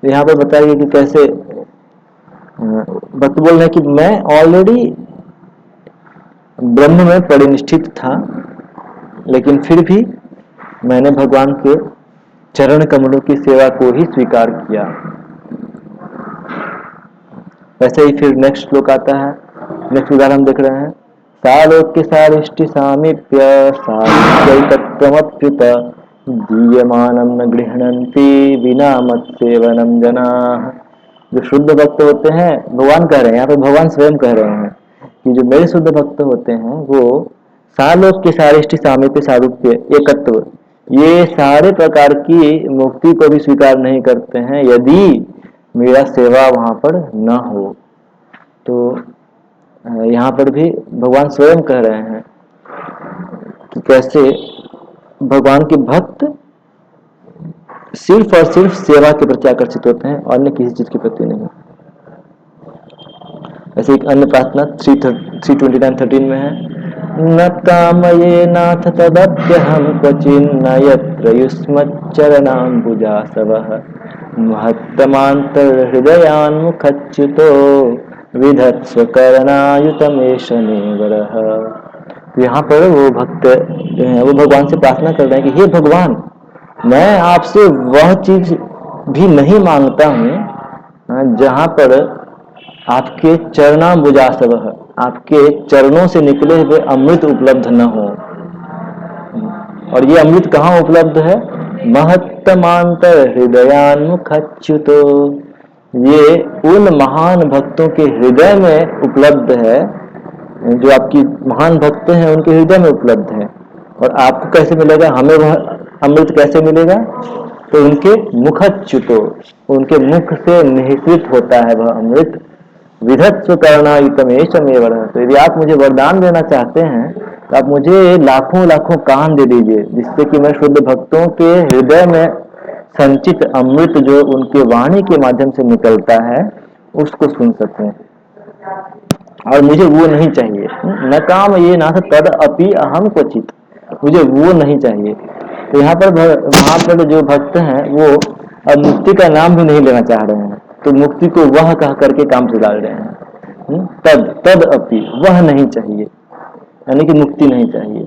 यहाँ पर बताइए कि कैसे भक्त बोल रहे हैं कि मैं ऑलरेडी ब्रह्म में परिनिष्ठित था, लेकिन फिर भी मैंने भगवान के चरण कमलों की सेवा को ही स्वीकार किया। वैसे ही फिर नेक्स्ट श्लोक आता है, नेक्स्ट उदाहरण हम देख रहे हैं, सालोक्य सारिष्टि सामीप्य साहित्यमप्युत दीयमानम न गृह्णन्ति विना मत सेवनम जनाः। जो शुद्ध भक्त होते हैं, भगवान कह रहे हैं, यहाँ पर भगवान स्वयं कह रहे हैं कि जो मेरे शुद्ध भक्त होते हैं वो सालोक्य सारिष्टि सामीप्य सारूप्य एकत्व, ये सारे प्रकार की मुक्ति को भी स्वीकार नहीं करते हैं यदि मेरा सेवा वहां पर न हो। तो यहाँ पर भी भगवान स्वयं कह रहे हैं कि कैसे भगवान के भक्त सिर्फ और सिर्फ सेवा के प्रति आकर्षित होते हैं, अन्य किसी चीज के प्रति नहीं। ऐसे एक अन्य प्रार्थना 329:13 में है, न कामये नाथ तदप्यहं क्वचिन्न यत्र युष्मच्चरणाम्बुजासवः महत्तमान्तर्हृदयान्मुखच्युतो विधत्स्व करणायुतमेशनेवरः। तो यहाँ पर वो भक्त जो है वो भगवान से प्रार्थना कर रहे हैं कि हे भगवान, मैं आपसे वह चीज भी नहीं मांगता हूँ जहाँ पर आपके चरणाम्बुजासव, आपके चरणों से निकले हुए अमृत उपलब्ध न हो। और ये अमृत कहाँ उपलब्ध है? महत्तमांतर हृदयान्मुखच्युतो, ये उन महान भक्तों के हृदय में उपलब्ध है, जो आपकी महान भक्त हैं उनके हृदय में उपलब्ध है। और आपको कैसे मिलेगा, हमें वह अमृत कैसे मिलेगा? तो उनके मुखच्युतो, उनके मुख से निःसृत होता है वह अमृत। विधत्स्व करणायुतमेशमेव। तो यदि आप मुझे वरदान देना चाहते हैं तो आप मुझे लाखों लाखों कान दे दीजिए, जिससे कि मैं शुद्ध भक्तों के हृदय में संचित अमृत जो उनके वाणी के माध्यम से निकलता है उसको सुन सकूं। और मुझे वो नहीं चाहिए, न काम ये नाथ तद अपि अहम क्वचित, मुझे वो नहीं चाहिए। तो यहाँ पर वहां पर जो भक्त हैं वो अब मुक्ति का नाम भी नहीं लेना चाह रहे हैं, तो मुक्ति को वह कह करके काम से डाल रहे हैं। तद तद अपि, वह नहीं चाहिए, यानी कि मुक्ति नहीं चाहिए।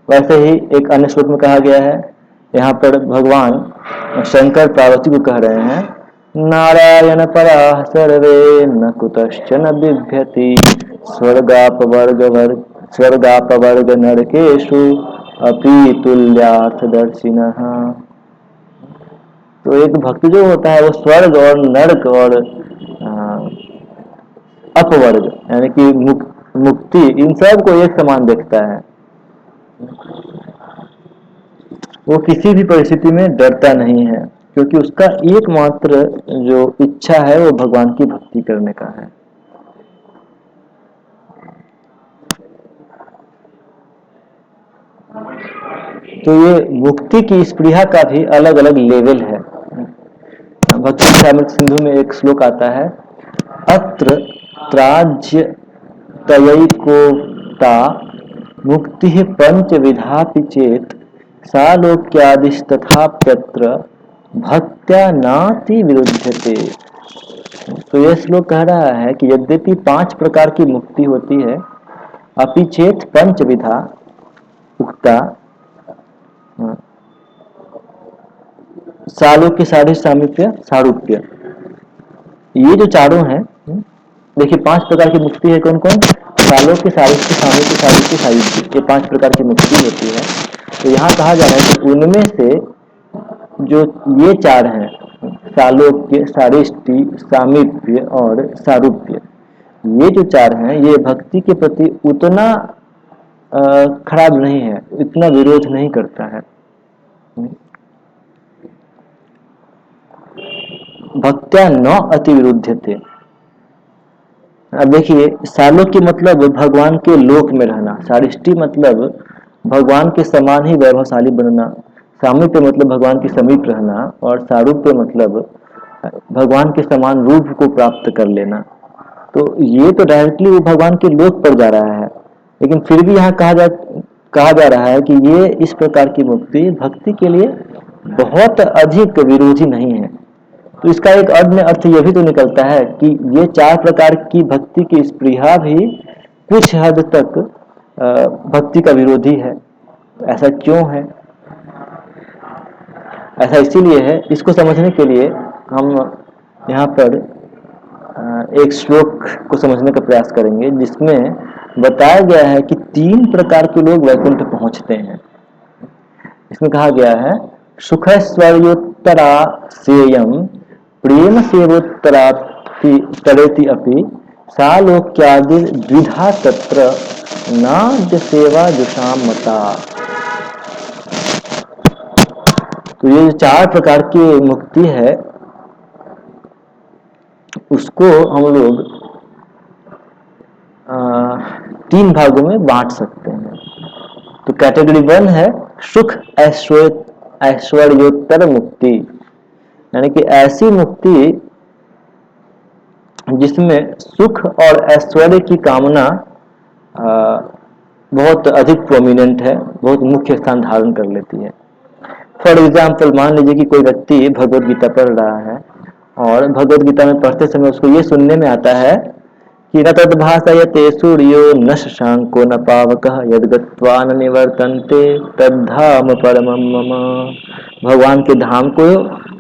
वैसे ही एक अन्य श्लोक में कहा गया है, यहाँ पर भगवान शंकर पार्वती को कह रहे हैं, नारायण पराः सर्वे न कुतश्चन बिभ्यति स्वर्गापवर्ग नरकेषु अपि तुल्यार्थदर्शिनः। तो एक भक्त जो होता है वो स्वर्ग और नरक और अपवर्ग यानी कि मुक्ति, इन सब को एक समान देखता है। वो किसी भी परिस्थिति में डरता नहीं है, क्योंकि उसका एकमात्र जो इच्छा है वो भगवान की भक्ति करने का है। तो ये मुक्ति की स्पृहा का भी अलग अलग लेवल है। भक्ति सिंधु में एक श्लोक आता है, अत्र त्राज्य तयैकोक्ता मुक्ति पंच विधापि चेत सालोक्यादिस्तथाप्यत्र भक्त्या नाति विरुध्यते। तो यह श्लोक कह रहा है कि यद्यपि 5 प्रकार की मुक्ति होती है, अपिचेत पंच विधा उक्ता, सालों के साढ़े सामीप्य सारूप्य, ये जो चारों हैं, देखिए 5 प्रकार की मुक्ति है। कौन कौन? सालों के सारूप्य, सामीप्य, सारूप्य, सायुज्य, ये 5 प्रकार की मुक्ति होती है। तो यहाँ कहा जा रहा है कि उनमें से जो ये 4 हैं, सालोक्य, सारिष्टि, सामीप्य और सारूप्य, ये जो 4 हैं ये भक्ति के प्रति उतना खराब नहीं है, इतना विरोध नहीं करता है। भक्त्या न अति विरुध्यते। अब देखिए, सालोक्य मतलब भगवान के लोक में रहना, सारिष्टि मतलब भगवान के समान ही वैभवशाली बनना, सामीप्य मतलब भगवान के समीप रहना, और सारूप्य मतलब भगवान के समान रूप को प्राप्त कर लेना। तो ये तो डायरेक्टली वो भगवान के लोक पर जा रहा है, लेकिन फिर भी यहाँ कहा जा रहा है कि ये इस प्रकार की मुक्ति भक्ति के लिए बहुत अधिक विरोधी नहीं है। तो इसका एक अन्य अर्थ यह भी तो निकलता है कि ये 4 प्रकार की भक्ति की स्पृहा भी कुछ हद तक भक्ति का विरोधी है। ऐसा क्यों है? ऐसा इसीलिए है, इसको समझने के लिए हम यहाँ पर एक श्लोक को समझने का प्रयास करेंगे, जिसमें बताया गया है कि 3 प्रकार के लोग वैकुंठ पहुंचते हैं। इसमें कहा गया है, सुखैश्वर्योत्तरा सेयम प्रेम सेवोत्तरेति अपि सालोक्यादि द्विधा तत्र नाद्य सेवा जुषाम मता। तो ये 4 प्रकार की मुक्ति है, उसको हम लोग 3 भागों में बांट सकते हैं। तो कैटेगरी 1 है सुख ऐश्वर्योत्तर मुक्ति, यानी कि ऐसी मुक्ति जिसमें सुख और ऐश्वर्य की कामना बहुत अधिक प्रोमिनेंट है, बहुत मुख्य स्थान धारण कर लेती है। फॉर एग्जाम्पल मान लीजिए कि कोई व्यक्ति भगवत गीता पढ़ रहा है और भगवत गीता में पढ़ते समय उसको ये सुनने में आता है कि न तद्भासयते सूर्यो न शशांको न पावकः यद्गत्वा न निवर्तन्ते तद्धाम परमं मम। भगवान के धाम को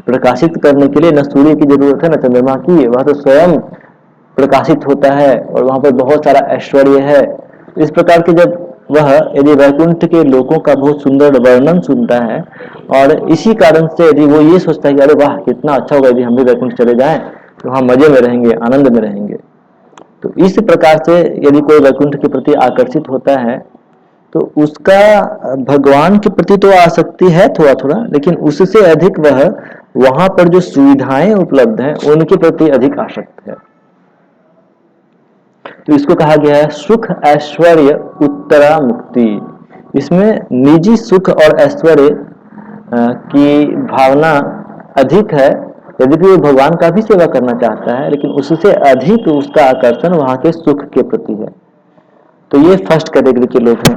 प्रकाशित करने के लिए न सूर्य की जरूरत है न चंद्रमा की, वह तो स्वयं प्रकाशित होता है और वहां पर बहुत सारा ऐश्वर्य है। इस प्रकार के जब वह यदि वैकुंठ के लोगों का बहुत सुंदर वर्णन सुनता है और इसी कारण से यदि वो ये सोचता है कि अरे वाह कितना अच्छा होगा यदि हम भी वैकुंठ चले जाएं तो वहां मजे में रहेंगे, आनंद में रहेंगे, तो इस प्रकार से यदि कोई वैकुंठ के प्रति आकर्षित होता है तो उसका भगवान के प्रति तो आसक्ति है थोड़ा थोड़ा, लेकिन उससे अधिक वह वहां पर जो सुविधाएं उपलब्ध हैं उनके प्रति अधिक आसक्त है। तो इसको कहा गया है सुख ऐश्वर्य उत्तरा मुक्ति। इसमें निजी सुख और ऐश्वर्य की भावना अधिक है, यद्यपि वो भगवान का भी सेवा करना चाहता है, लेकिन उससे अधिक उसका आकर्षण वहां के सुख के प्रति है। तो ये फर्स्ट कैटेगरी के लोग हैं।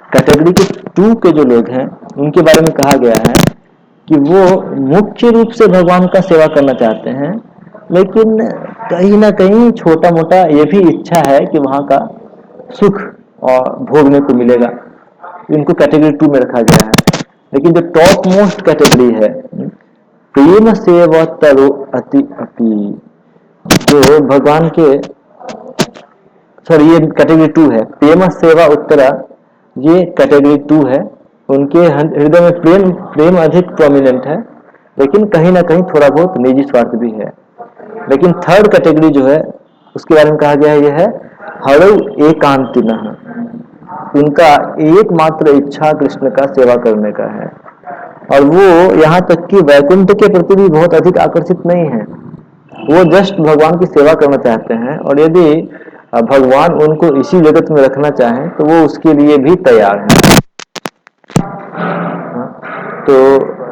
कैटेगरी के 2 के जो लोग हैं उनके बारे में कहा गया है कि वो मुख्य रूप से भगवान का सेवा करना चाहते हैं, लेकिन कहीं ना कहीं छोटा मोटा ये भी इच्छा है कि वहां का सुख और भोगने को मिलेगा। इनको कैटेगरी 2 में रखा गया है। लेकिन जो टॉप मोस्ट कैटेगरी है प्रेम सेवतरो अति अपि, जो भगवान के सॉरी ये कैटेगरी 2 है, प्रेम सेवा उत्तरा, ये कैटेगरी 2 है। उनके हृदय में प्रेम प्रेम अधिक प्रोमिनेंट है, लेकिन कहीं ना कहीं थोड़ा बहुत निजी स्वार्थ भी है। लेकिन थर्ड कैटेगरी जो है उसके बारे में कहा गया है, यह है हरौ एकांतिनः, उनका एकमात्र इच्छा कृष्ण का सेवा करने का है। और वो यहाँ तक कि वैकुंठ के प्रति भी बहुत अधिक आकर्षित नहीं है, वो जस्ट भगवान की सेवा करना चाहते हैं, और यदि भगवान उनको इसी जगत में रखना चाहें तो वो उसके लिए भी तैयार है। तो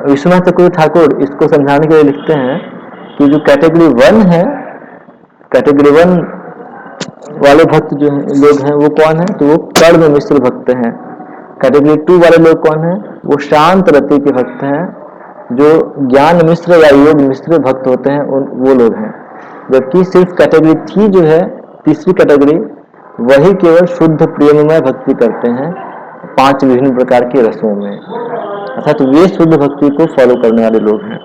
विश्वनाथ चक्रवर्ती ठाकुर इसको समझाने के लिए लिखते हैं कि जो कैटेगरी 1 है, कैटेगरी 1 वाले भक्त जो लोग हैं वो कौन है, तो वो कर्म मिश्र भक्त हैं। कैटेगरी 2 वाले लोग कौन है, वो शांत रति के भक्त हैं, जो ज्ञान मिश्र या योग मिश्र भक्त होते हैं वो लोग हैं। जबकि सिर्फ कैटेगरी 3 जो है, तीसरी कैटेगरी, वही केवल शुद्ध प्रेममय भक्ति करते हैं 5 विभिन्न प्रकार के रसों में, अर्थात तो वे शुद्ध भक्ति को फॉलो करने वाले लोग हैं।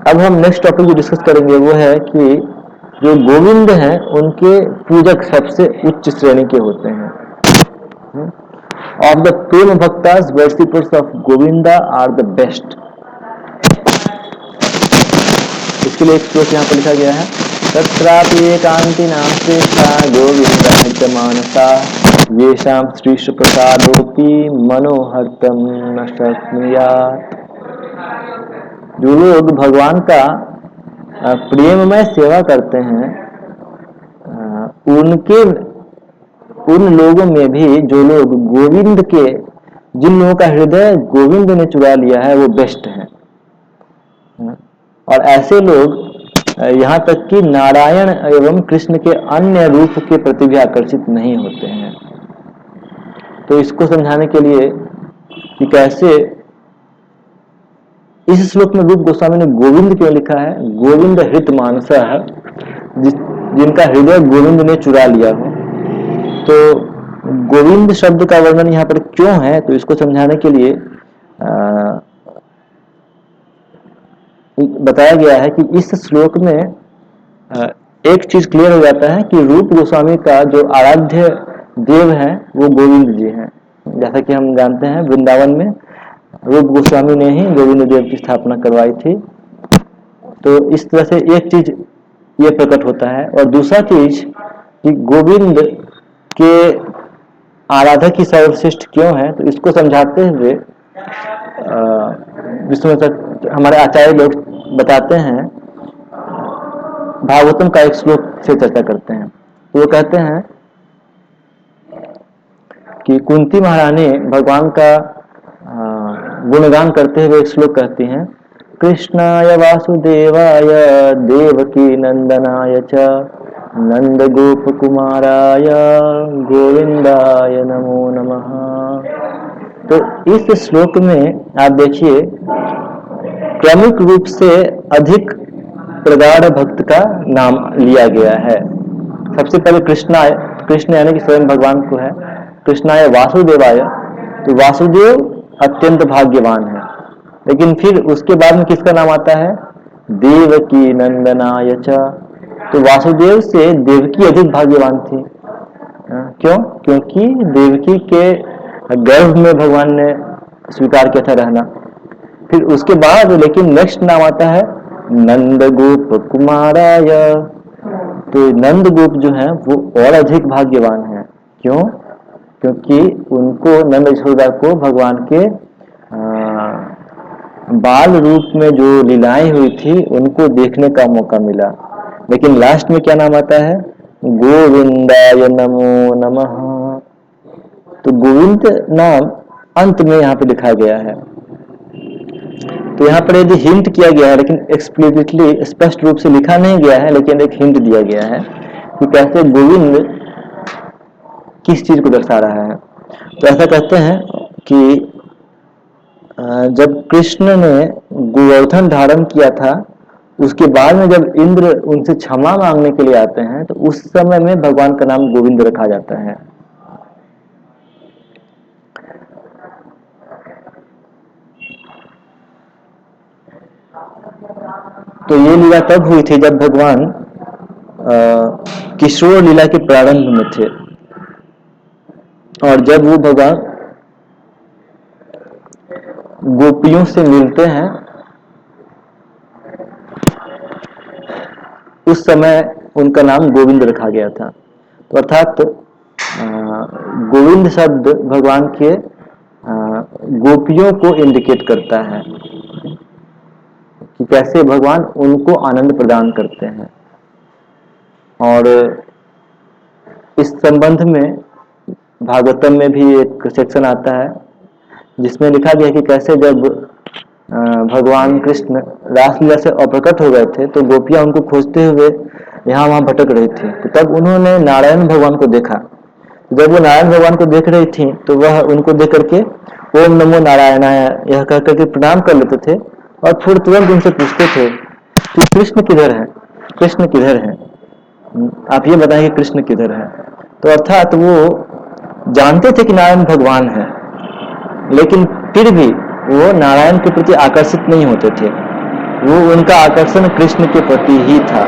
अब हम नेक्स्ट टॉपिक जो डिस्कस करेंगे वो है कि जो गोविंद हैं उनके पूजक सबसे उच्च श्रेणी के होते हैं। Of the prema bhaktas worshippers of Govinda are the best. इसके लिए एक श्लोक यहाँ पर लिखा गया है, तत्रापि एकांतिना श्रेष्ठा गोविंद मानसा येषां श्रीश प्रसादोपि मनोहर्तम न शक्नुयात्। जो लोग भगवान का प्रेममय सेवा करते हैं उनके उन लोगों में भी जो लोग गोविंद के, जिन लोगों का हृदय गोविंद ने चुरा लिया है वो बेस्ट है। और ऐसे लोग यहाँ तक कि नारायण एवं कृष्ण के अन्य रूप के प्रति भी आकर्षित नहीं होते हैं। तो इसको समझाने के लिए कि कैसे इस श्लोक में रूप गोस्वामी ने गोविंद क्यों लिखा है, गोविंद हृत मानसः, जिनका हृदय गोविंद ने चुरा लिया हो। तो गोविंद शब्द का वर्णन यहाँ पर क्यों है, तो इसको समझाने के लिए बताया गया है कि इस श्लोक में एक चीज क्लियर हो जाता है कि रूप गोस्वामी का जो आराध्य देव है वो गोविंद जी हैं। जैसा कि हम जानते हैं वृंदावन में रूप गोस्वामी ने ही गोविंद देव की स्थापना करवाई थी। तो इस तरह से एक चीज ये प्रकट होता है। और दूसरा चीज कि गोविंद के आराधक ही सर्वश्रेष्ठ क्यों है, तो इसको समझाते हुए विष्णु हमारे आचार्य लोग बताते हैं, भागवतम का एक श्लोक से चर्चा करते हैं। तो वो कहते हैं कि कुंती महारानी भगवान का गुणगान करते हुए एक श्लोक कहती हैं, कृष्णाय वासुदेवाय देवकी नंदनाय च नंद गोप कुमाराय गोविंदाय नमो नमः। तो इस श्लोक में आप देखिए क्रमिक रूप से अधिक प्रगाढ़ भक्त का नाम लिया गया है। सबसे पहले कृष्णाय, कृष्ण यानी कि स्वयं भगवान को है। कृष्णाय वासुदेवाय, तो वासुदेव अत्यंत भाग्यवान है। लेकिन फिर उसके बाद में किसका नाम आता है? देवकी नंदनाय च, तो वासुदेव से देवकी अधिक भाग्यवान थी। क्यों? क्योंकि देवकी के गर्भ में भगवान ने स्वीकार किया था रहना। फिर उसके बाद लेकिन नेक्स्ट नाम आता है नंद गोप कुमाराय, तो नंद गोप जो है वो और अधिक भाग्यवान है। क्यों? क्योंकि उनको नंद यशोदा को भगवान के बाल रूप में जो लीलाएं हुई थी उनको देखने का मौका मिला। लेकिन लास्ट में क्या नाम आता है? गोविंदाय नमो नमः। तो गोविंद नाम अंत में यहाँ पे लिखा गया है। तो यहाँ पर यदि हिंट किया गया है, लेकिन एक्सप्लिसिटली स्पष्ट रूप से लिखा नहीं गया है, लेकिन एक हिंट दिया गया है कि कैसे गोविंद किस चीज को दर्शा रहा है। तो ऐसा कहते हैं कि जब कृष्ण ने गोवर्धन धारण किया था, उसके बाद में जब इंद्र उनसे क्षमा मांगने के लिए आते हैं, तो उस समय में भगवान का नाम गोविंद रखा जाता है। तो ये लीला तब हुई थी जब भगवान किशोर लीला के प्रारंभ में थे, और जब वो भगवान गोपियों से मिलते हैं उस समय उनका नाम गोविंद रखा गया था। तो अर्थात गोविंद शब्द भगवान के गोपियों को इंडिकेट करता है कि कैसे भगवान उनको आनंद प्रदान करते हैं। और इस संबंध में भागवतम में भी एक सेक्शन आता है जिसमें लिखा गया है कि कैसे जब भगवान कृष्ण रासलीला से अप्रकट हो गए थे, तो गोपियां उनको खोजते हुए यहाँ वहां भटक रही थी। तो तब उन्होंने नारायण भगवान को देखा। जब वो नारायण भगवान को देख रही थी तो वह उनको देख करके ओम नमो नारायणाय यह कह करके प्रणाम कर लेते थे, और फिर तुरंत उनसे पूछते थे कि कृष्ण किधर है, कृष्ण किधर है, आप ये बताएं कि कृष्ण किधर है। तो अर्थात वो जानते थे कि नारायण भगवान है, लेकिन फिर भी वो नारायण के प्रति आकर्षित नहीं होते थे। वो उनका आकर्षण कृष्ण के प्रति ही था।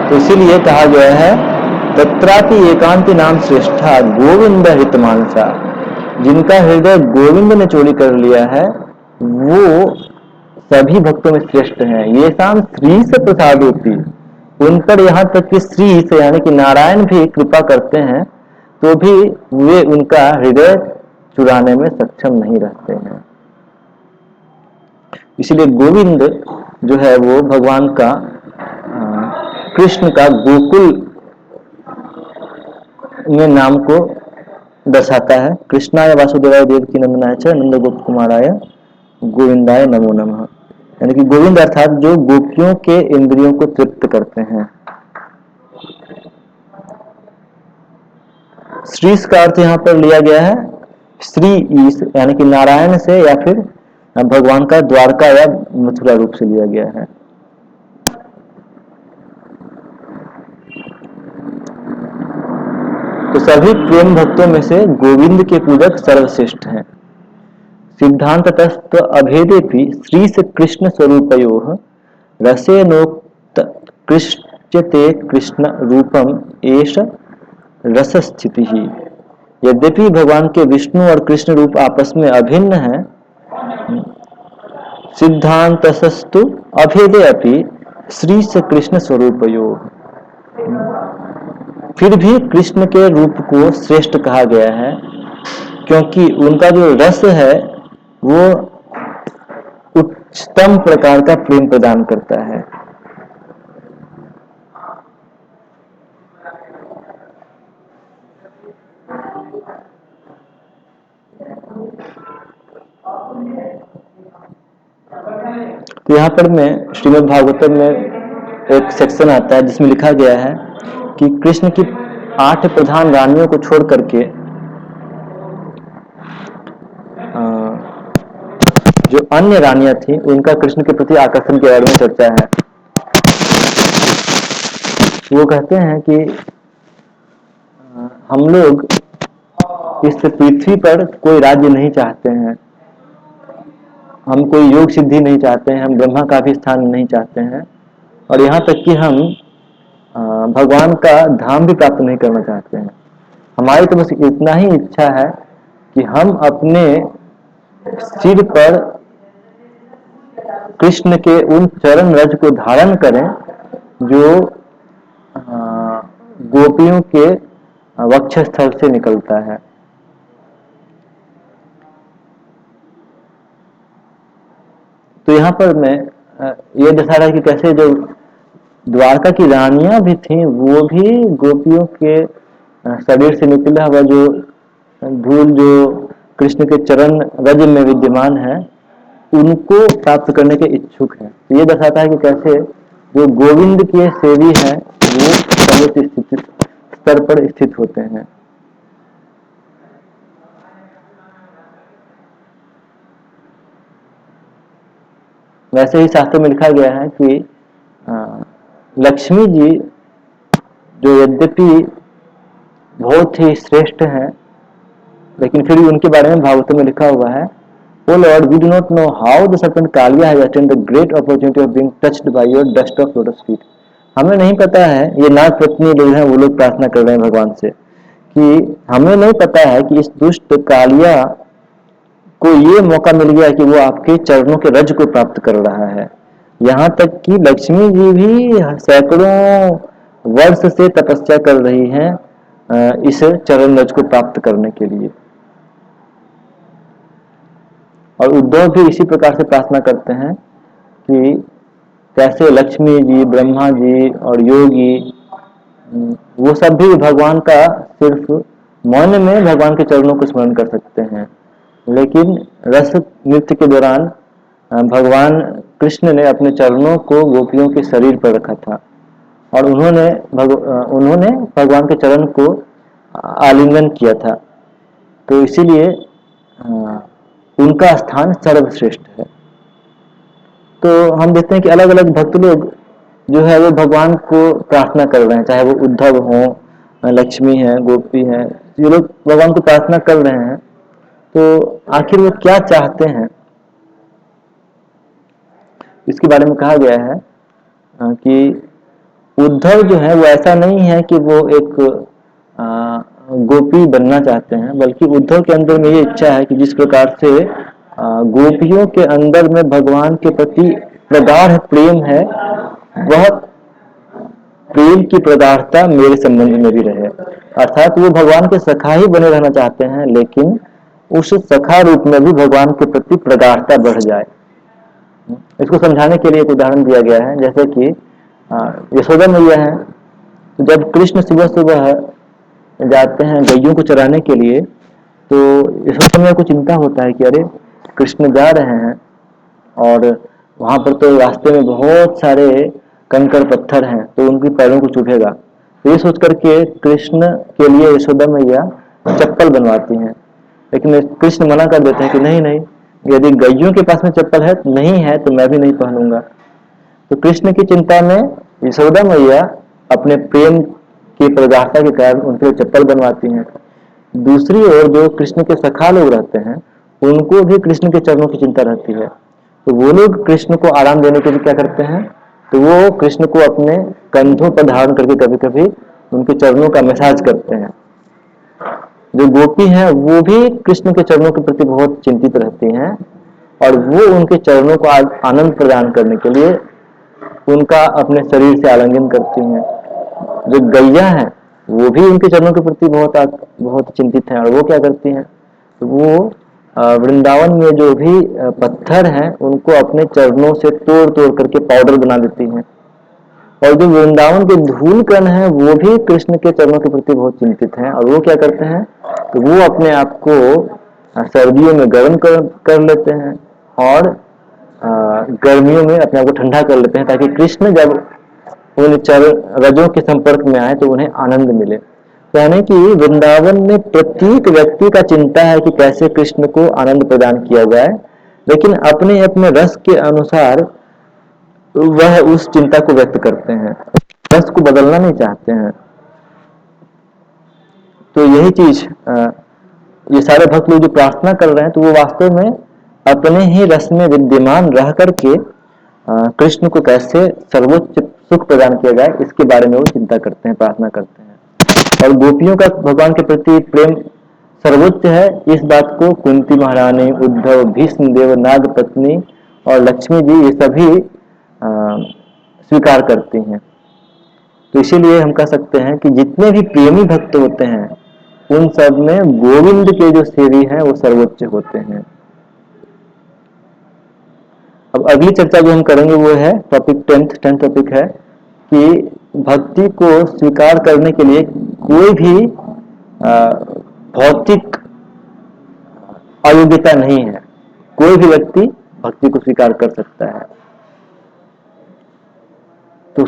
तो इसीलिए कहा गया है तत्रापि एकांति नाम श्रेष्ठा गोविंद हितमानसा, जिनका हृदय गोविंद ने चोरी कर लिया है वो सभी भक्तों में श्रेष्ठ हैं। ये शाम श्री से प्रसाद होती, उन पर यहाँ तक कि श्री से यानी कि नारायण भी कृपा करते हैं तो भी वे उनका हृदय चुराने में सक्षम नहीं रहते हैं। इसलिए गोविंद जो है वो भगवान का कृष्ण का गोकुल में नाम को दर्शाता है। कृष्णाय वासुदेवाय देवकी नंदनाय च नंद गोप कुमाराय गोविंदाय नमो नमः, यानी कि गोविंद अर्थात जो गोपियों के इंद्रियों को तृप्त करते हैं। श्री का अर्थ यहाँ पर लिया गया है श्री ईश, यानी कि नारायण से या फिर भगवान का द्वारका या मथुरा रूप से लिया गया है। तो सभी प्रेम भक्तों में से गोविंद के पूजक सर्वश्रेष्ठ हैं। सिद्धांत तत्व अभेदे भी श्री से कृष्ण स्वरूपयोः रसेनोक्त कृष्यते कृष्ण रूपम एष रस स्थिति ही। यद्यपि भगवान के विष्णु और कृष्ण रूप आपस में अभिन्न हैं, सिद्धांतस्तु अभेदे अपि श्री से कृष्ण स्वरूपयोः, फिर भी कृष्ण के रूप को श्रेष्ठ कहा गया है क्योंकि उनका जो रस है वो उच्चतम प्रकार का प्रेम प्रदान करता है। तो यहाँ पर मैं श्रीमद् भागवतम में एक सेक्शन आता है जिसमें लिखा गया है कि कृष्ण की 8 प्रधान रानियों को छोड़ करके जो अन्य रानियां थी उनका कृष्ण के प्रति आकर्षण के बारे में चर्चा है। वो कहते हैं कि हम लोग इस पृथ्वी पर कोई राज्य नहीं चाहते हैं, हम कोई योग सिद्धि नहीं चाहते हैं, हम ब्रह्मा का भी स्थान नहीं चाहते हैं, और यहाँ तक कि हम भगवान का धाम भी प्राप्त नहीं करना चाहते हैं। हमारी तो बस इतना ही इच्छा है कि हम अपने सिर पर कृष्ण के उन चरण रज को धारण करें जो गोपियों के वक्षस्थल से निकलता है। तो यहाँ पर मैं ये दर्शा रहा है कि कैसे जो द्वारका की रानियां भी थीं वो भी गोपियों के शरीर से निकला हुआ जो धूल जो कृष्ण के चरण रज में विद्यमान है उनको प्राप्त करने के इच्छुक है। तो ये दर्शाता है कि कैसे जो गोविंद के सेवी हैं वो सर्वोच्च स्तर पर स्थित होते हैं। वैसे ही शास्त्र में लिखा गया है कि लक्ष्मी जी जो यद्यपि बहुत ही श्रेष्ठ हैं लेकिन फिर भी उनके बारे में भागवत में लिखा हुआ है, O Lord we do not know how the serpent Kaliya has attained the great opportunity of being touched by your dust of lotus feet. हमें नहीं पता है, ये नाग पत्नी लोग हैं वो लोग प्रार्थना कर रहे हैं भगवान से कि हमें नहीं पता है कि इस दुष्ट कालिया को ये मौका मिल गया कि वो आपके चरणों के रज को प्राप्त कर रहा है। यहाँ तक कि लक्ष्मी जी भी सैकड़ों वर्ष से तपस्या कर रही हैं इस चरण रज को प्राप्त करने के लिए। और उद्धव भी इसी प्रकार से प्रार्थना करते हैं कि कैसे लक्ष्मी जी, ब्रह्मा जी और योगी वो सब भी भगवान का सिर्फ मौन में भगवान के चरणों को स्मरण कर सकते हैं, लेकिन रस नृत्य के दौरान भगवान कृष्ण ने अपने चरणों को गोपियों के शरीर पर रखा था और उन्होंने भगवान के चरण को आलिंगन किया था। तो इसीलिए उनका स्थान सर्वश्रेष्ठ है। तो हम देखते हैं कि अलग अलग भक्त लोग जो है वो भगवान को प्रार्थना कर रहे हैं, चाहे वो उद्धव हो, लक्ष्मी है, गोपी है, ये लोग भगवान को प्रार्थना कर रहे हैं। तो आखिर वो क्या चाहते हैं इसके बारे में कहा गया है कि उद्धव जो है वो ऐसा नहीं है कि वो एक गोपी बनना चाहते हैं, बल्कि उद्धव के अंदर में ये इच्छा है कि जिस प्रकार से गोपियों के अंदर में भगवान के प्रति प्रगाढ़ प्रेम है, वह प्रेम की प्रगाढ़ता मेरे संबंध में भी रहे। अर्थात वो भगवान के सखा ही बने रहना चाहते हैं, लेकिन उस सखा रूप में भी भगवान के प्रति प्रगाढ़ता बढ़ जाए। इसको समझाने के लिए एक उदाहरण दिया गया है, जैसे कि यशोदा मैया है, तो जब कृष्ण सुबह सुबह जाते हैं गैयों को चराने के लिए, तो यशोदा मैया को चिंता होता है कि अरे कृष्ण जा रहे हैं और वहां पर तो रास्ते में बहुत सारे कंकड़ पत्थर हैं तो उनके पैरों को चुभेगा। तो ये सोच करके कृष्ण के लिए यशोदा मैया चप्पल बनवाती हैं, लेकिन कृष्ण मना कर देते हैं कि नहीं नहीं, यदि गैयों के पास में चप्पल है नहीं है तो मैं भी नहीं पहनूंगा। तो कृष्ण की चिंता में यशोदा मैया अपने प्रेम की प्रगाढ़ता के कारण उनके लिए चप्पल बनवाती हैं। दूसरी ओर जो कृष्ण के सखा लोग रहते हैं उनको भी कृष्ण के चरणों की चिंता रहती है, तो वो लोग कृष्ण को आराम देने के लिए क्या करते हैं, तो वो कृष्ण को अपने कंधों पर धारण करके कभी कभी उनके चरणों का मसाज करते हैं। जो गोपी हैं वो भी कृष्ण के चरणों के प्रति बहुत चिंतित रहती हैं और वो उनके चरणों को आनंद प्रदान करने के लिए उनका अपने शरीर से आलिंगन करती हैं। जो गैया हैं वो भी उनके चरणों के प्रति बहुत चिंतित हैं और वो क्या करती हैं, तो वो वृंदावन में जो भी पत्थर हैं उनको अपने चरणों से तोड़ तोड़ करके पाउडर बना देती हैं। और जो वृंदावन के धूल कण हैं वो भी कृष्ण के चरणों के प्रति बहुत चिंतित हैं और वो क्या करते हैं, तो वो अपने आप को सर्दियों में गर्म कर लेते हैं और गर्मियों में अपने आप को ठंडा कर लेते हैं ताकि कृष्ण जब उन रजों के संपर्क में आए तो उन्हें आनंद मिले। यानी कि वृंदावन में प्रत्येक व्यक्ति का चिंता है कि कैसे कृष्ण को आनंद प्रदान किया जाए, लेकिन अपने अपने रस के अनुसार वह उस चिंता को व्यक्त करते हैं, रस को बदलना नहीं चाहते हैं। तो यही चीज ये सारे भक्त लोग जो प्रार्थना कर रहे हैं तो वो वास्तव में अपने ही रस में विद्यमान रह करके कृष्ण को कैसे सर्वोच्च सुख प्रदान किया जाए इसके बारे में वो चिंता करते हैं, प्रार्थना करते हैं। और गोपियों का भगवान के प्रति प्रेम सर्वोच्च है, इस बात को कुंती महारानी, उद्धव, भीष्म देव, नाग पत्नी और लक्ष्मी जी ये सभी स्वीकार करती हैं। तो इसीलिए हम कह सकते हैं कि जितने भी प्रेमी भक्त होते हैं उन सब में गोविंद के जो सेवी हैं वो सर्वोच्च होते हैं। अब अगली चर्चा जो हम करेंगे वो है टॉपिक 10th टॉपिक है कि भक्ति को स्वीकार करने के लिए कोई भी भौतिक अयोग्यता नहीं है, कोई भी व्यक्ति भक्ति को स्वीकार कर सकता है। तो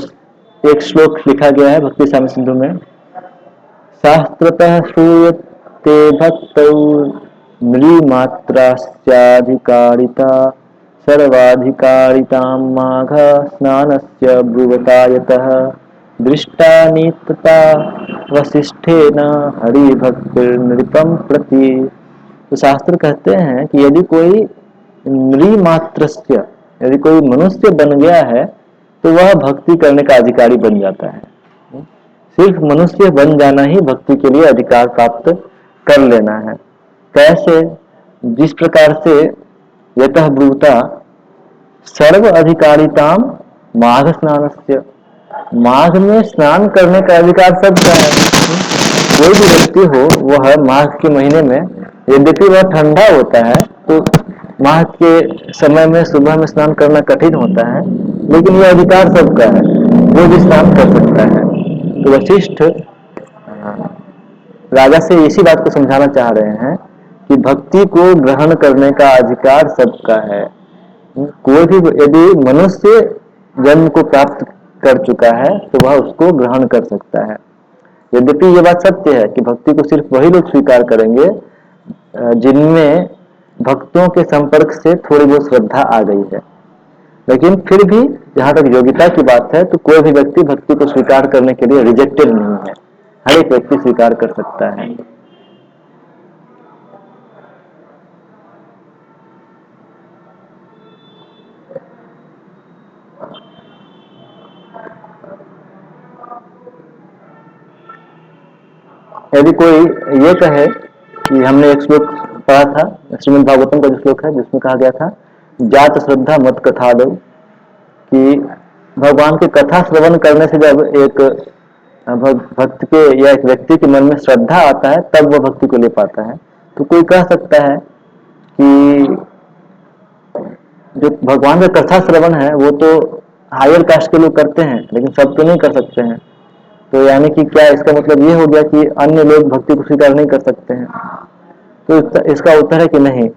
एक श्लोक लिखा गया है भक्ति साम्य सिंधु में, शास्त्रतः श्रूयते भक्तौ नृमात्रास्याधिकारिता सर्वाधिकारितां माघ स्नानस्य ब्रुवतायतः दृष्टा नित्यता वसिष्ठेन हरिभक्तिर्नृपं प्रति। तो शास्त्र कहते हैं कि यदि कोई नृमात्रस्य, यदि कोई मनुष्य बन गया है तो वह भक्ति करने का अधिकारी बन जाता है। सिर्फ मनुष्य बन जाना ही भक्ति के लिए अधिकार प्राप्त कर लेना है। कैसे? जिस प्रकार से यतः ब्रूता सर्व अधिकारिताम माघ स्नानस्य, माघ में स्नान करने का अधिकार सबका है। कोई भी व्यक्ति हो वह माघ के महीने में, यद्यपि वह ठंडा होता है तो माघ के समय में सुबह में स्नान करना कठिन होता है, लेकिन यह अधिकार सबका है, वो भी स्नान कर सकता है। तो वशिष्ठ राजा से इसी बात को समझाना चाह रहे हैं कि भक्ति को ग्रहण करने का अधिकार सबका है। कोई भी यदि मनुष्य जन्म को प्राप्त कर चुका है तो वह उसको ग्रहण कर सकता है। यद्यपि ये बात सत्य है कि भक्ति को सिर्फ वही लोग स्वीकार करेंगे जिनमें भक्तों के संपर्क से थोड़ी बहुत श्रद्धा आ गई है, लेकिन फिर भी जहां तक योग्यता की बात है तो कोई भी व्यक्ति भक्ति को स्वीकार करने के लिए रिजेक्टेड नहीं है, हर एक व्यक्ति स्वीकार कर सकता है। यदि कोई ये कहे कि हमने एक श्लोक पढ़ा था श्रीमद् भागवतम का जो श्लोक है जिसमें कहा गया था जात श्रद्धा मत कथा दो, कि भगवान की कथा श्रवण करने से जब एक भक्त के या एक व्यक्ति के मन में श्रद्धा आता है तब वह भक्ति को ले पाता है। तो कोई कह सकता है कि जो भगवान का कथा श्रवण है वो तो हायर कास्ट के लोग करते हैं लेकिन सब तो नहीं कर सकते हैं, तो यानी कि क्या इसका मतलब ये हो गया कि अन्य लोग भक्ति को स्वीकार नहीं कर सकते हैं? तो इसका उत्तर है कि नहीं,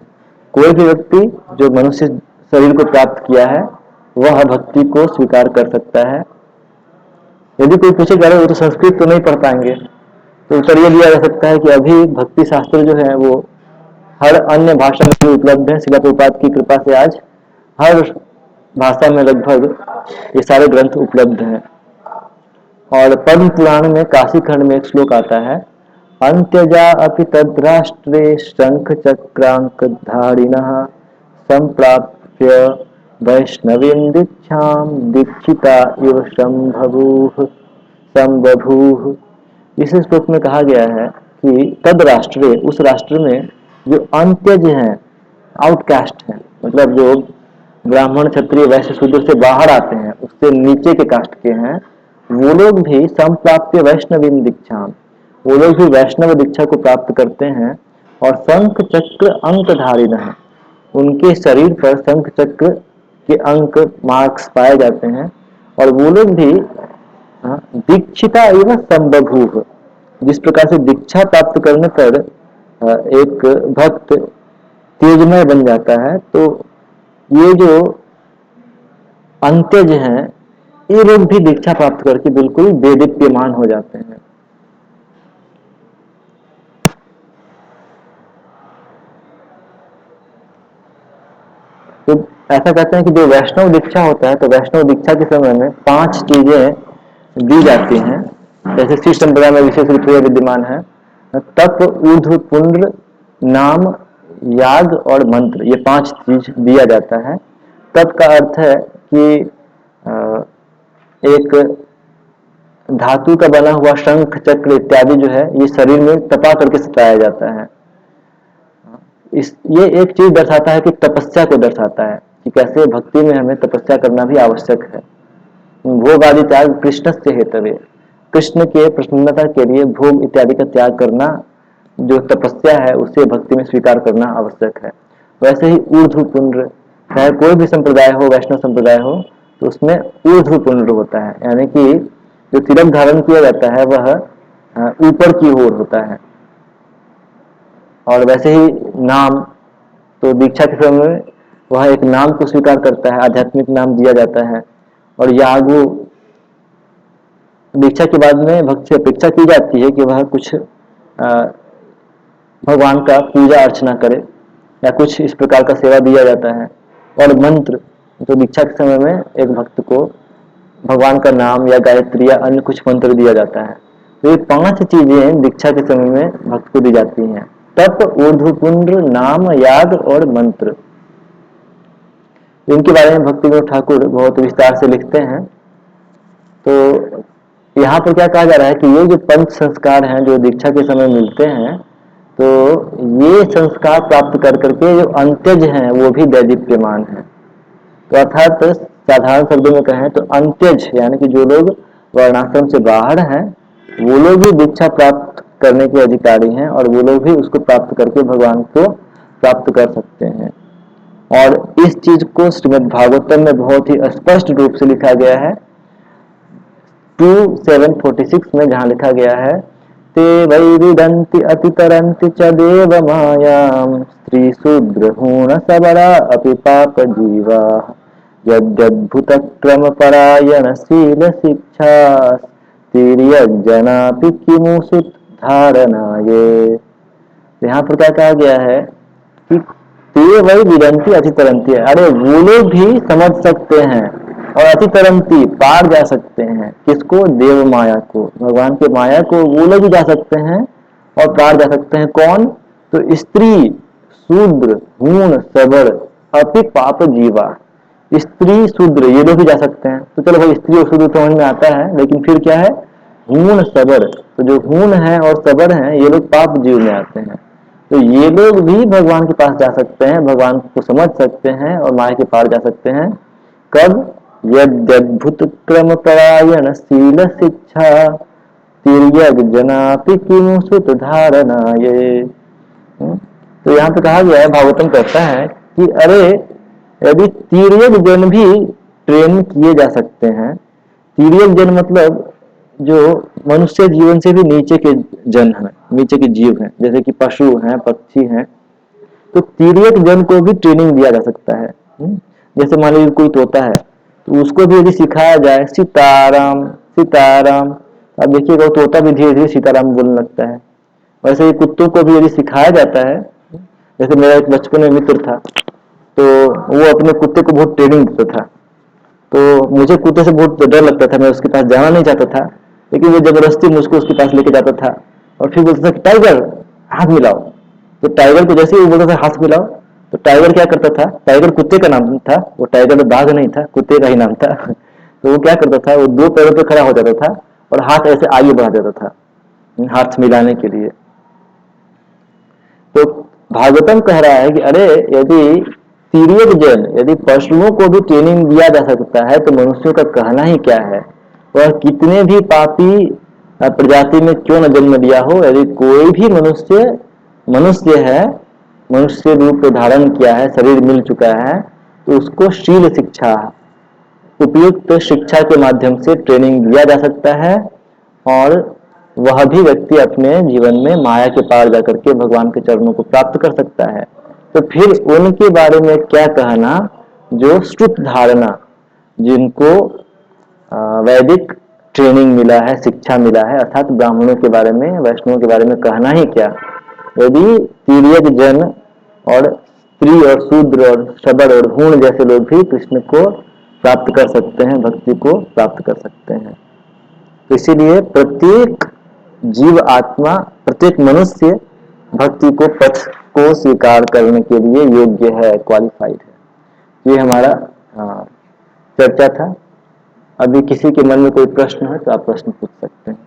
कोई भी व्यक्ति जो मनुष्य शरीर को प्राप्त किया है वह भक्ति को स्वीकार कर सकता है। यदि कोई पूछे जा रहे वो तो संस्कृत तो नहीं पढ़ पाएंगे, तो उत्तर ये दिया जा सकता है कि अभी भक्ति शास्त्र जो है वो हर अन्य भाषा में उपलब्ध है। श्रील प्रभुपाद की कृपा से आज हर भाषा में लगभग ये सारे ग्रंथ उपलब्ध हैं। और पद्म पुराण में काशी खंड में एक श्लोक आता है, अंत्यजा अपि तद्राष्ट्रे शंख चक्रांक धारिणः संप्राप्य वैष्णवीं दीक्षां दीक्षिता इव संबभूः। इस श्लोक में कहा गया है कि तद राष्ट्रे, उस राष्ट्र में जो अंत्यज हैं, आउटकास्ट हैं, मतलब जो ब्राह्मण क्षत्रिय वैश्य शूद्र से बाहर आते हैं, उससे नीचे के कास्ट के हैं, वो लोग भी संप्राप्य वैष्णवीं दीक्षां, वो लोग भी वैष्णव दीक्षा को प्राप्त करते हैं। और शंख चक्र अंक धारिणः, उनके शरीर पर शंख चक्र के अंक मार्क्स पाए जाते हैं। और वो लोग भी दीक्षिता एवं संबभूव, जिस प्रकार से दीक्षा प्राप्त करने पर एक भक्त तेजमय बन जाता है, तो ये जो अंत्यज हैं, ये लोग भी दीक्षा प्राप्त करके बिल्कुल देदीप्यमान हो जाते हैं। तो ऐसा कहते हैं कि जो वैष्णव दीक्षा होता है, तो वैष्णव दीक्षा के समय में 5 चीजें दी जाती हैं, जैसे शिव संप्रदाय में विशेष रूप से विद्यमान है। तप, ऊर्ध्व, पुंड्र, नाम, याग और मंत्र, ये 5 चीज दिया जाता है। तप का अर्थ है कि एक धातु का बना हुआ शंख, चक्र इत्यादि जो है, ये शरीर में तपा करके सताया जाता है। ये एक चीज दर्शाता है कि तपस्या को दर्शाता है कि कैसे भक्ति में हमें तपस्या करना भी आवश्यक है। भोग आदि त्याग कृष्ण से हेतवे, कृष्ण के प्रसन्नता के लिए भोग इत्यादि का त्याग करना जो तपस्या है, उसे भक्ति में स्वीकार करना आवश्यक है। वैसे ही ऊर्ध्व पुंड्र, चाहे कोई भी संप्रदाय हो, वैष्णव संप्रदाय हो, तो उसमें ऊर्ध्व पुंड्र होता है, यानी कि जो तिलक धारण किया जाता है वह ऊपर की ओर होता है। और वैसे ही नाम, तो दीक्षा के समय में वह एक नाम को स्वीकार करता है, आध्यात्मिक नाम दिया जाता है। और याग, दीक्षा के बाद में भक्त से अपेक्षा की जाती है कि वह कुछ भगवान का पूजा अर्चना करे या कुछ इस प्रकार का सेवा दिया जाता है। और मंत्र, तो दीक्षा के समय में एक भक्त को भगवान का नाम या गायत्री या अन्य कुछ मंत्र दिया जाता है। तो ये 5 चीजें दीक्षा के समय में भक्त को दी जाती हैं: तप, ऊर्ध्व पुंड्र, नाम, याग और मंत्र। इनके बारे में भक्ति विनोद ठाकुर बहुत विस्तार से लिखते हैं। तो यहाँ पर क्या कहा जा रहा है कि ये जो पंच संस्कार हैं जो दीक्षा के समय मिलते हैं, तो ये संस्कार प्राप्त कर करके जो अंत्यज हैं वो भी दैदीप्यमान है। तो अर्थात साधारण शब्दों में कहें तो अंत्यज यानी कि जो लोग वर्णाश्रम से बाहर हैं, वो लोग भी दीक्षा प्राप्त करने के अधिकारी हैं और वो लोग भी उसको प्राप्त करके भगवान को प्राप्त कर सकते हैं। और इस चीज को श्रीमद् भागवतम में बहुत ही स्पष्ट रूप से लिखा गया है 2:746 में, जहां लिखा गया है ते वै विदन्ति अतितरन्ति च देव मायां स्त्री शूद्र हूण सबरा अपि पाप जीवा यद्यद्भुत क्रम परायण शील शिक्षा तिर्यज्जनापि किमुसुत धारणाये। यहाँ पर क्या कहा गया है कि ते वही विदंती अतितरंती है, अरे वो लोग भी समझ सकते हैं और अतितरंती पार जा सकते हैं। किसको? देव माया को, भगवान के माया को वो लोग भी जा सकते हैं और पार जा सकते हैं। कौन? तो स्त्री, शूद्र, हूण, सबड़, अपि पाप जीवा। स्त्री शूद्र ये लोग भी जा सकते हैं। तो चलो भाई, स्त्री और शूद्र समझ में आता है, लेकिन फिर क्या है? हूण, सबड़। तो जो हूण है और सबड़ है, ये लोग पाप जीव में आते हैं। तो ये लोग भी भगवान के पास जा सकते हैं, भगवान को समझ सकते हैं और माया के पार जा सकते हैं। कब? यद्यद्भुत क्रम परायण शील शिक्षा तिर्यग जनापि किमुसुत धारणा ये। तो यहाँ पे कहा गया है, भागवतम कहता है कि अरे यदि तिर्यक जन भी ट्रेन किए जा सकते हैं। तिर्यक जन मतलब जो मनुष्य जीवन से भी नीचे के जन हैं, नीचे के जीव हैं, जैसे कि पशु हैं, पक्षी हैं। तो तिर्यक जन को भी ट्रेनिंग दिया जा सकता है। जैसे मान लीजिए कोई तोता है, तो उसको भी यदि सिखाया जाए सीताराम सीताराम, अब देखिएगा वो तोता भी धीरे धीरे सीताराम बोलने लगता है। वैसे ही कुत्तों को भी यदि सिखाया जाता है, जैसे मेरा एक बचपन में मित्र था, तो वो अपने कुत्ते को बहुत ट्रेनिंग देता था। तो मुझे कुत्ते से बहुत डर लगता था, मैं उसके पास जाना नहीं चाहता था, लेकिन वो जबरदस्ती मुझको उसके पास लेके जाता था और फिर बोलता था टाइगर हाथ मिलाओ। तो टाइगर को जैसे ही वो बोलता था हाथ मिलाओ, तो टाइगर क्या करता था? टाइगर कुत्ते का नाम था, वो टाइगर बाघ नहीं था, कुत्ते का ही नाम था। तो वो क्या करता था? वो 2 पैरों पर खड़ा हो जाता था और हाथ ऐसे आगे बढ़ा देता था हाथ मिलाने के लिए। तो भागवतम कह रहा है कि अरे यदि तिर्यक जन, यदि पशुओं को भी ट्रेनिंग दिया जा सकता है, तो मनुष्यों का कहना ही क्या है। वह कितने भी पापी प्रजाति में क्यों न जन्म लिया हो, यदि कोई भी मनुष्य मनुष्य है, मनुष्य रूप धारण किया है, शरीर मिल चुका है, तो उसको शील शिक्षा, उपयुक्त शिक्षा के माध्यम से ट्रेनिंग दिया जा सकता है और वह भी व्यक्ति अपने जीवन में माया के पार जाकर के भगवान के चरणों को प्राप्त कर सकता है। तो फिर उनके बारे में क्या कहना जो श्रुत धारणा, जिनको वैदिक ट्रेनिंग मिला है, शिक्षा मिला है, अर्थात ब्राह्मणों के बारे में, वैष्णवों के बारे में कहना ही क्या। यदि तिर्यक जन और स्त्री और शूद्र और शबर और हूण जैसे लोग भी कृष्ण को प्राप्त कर सकते हैं, भक्ति को प्राप्त कर सकते हैं। इसीलिए प्रत्येक जीव आत्मा, प्रत्येक मनुष्य भक्ति को, पथ को स्वीकार करने के लिए योग्य है, क्वालिफाइड है। ये हमारा चर्चा था। अभी किसी के मन में कोई प्रश्न है तो आप प्रश्न पूछ सकते हैं।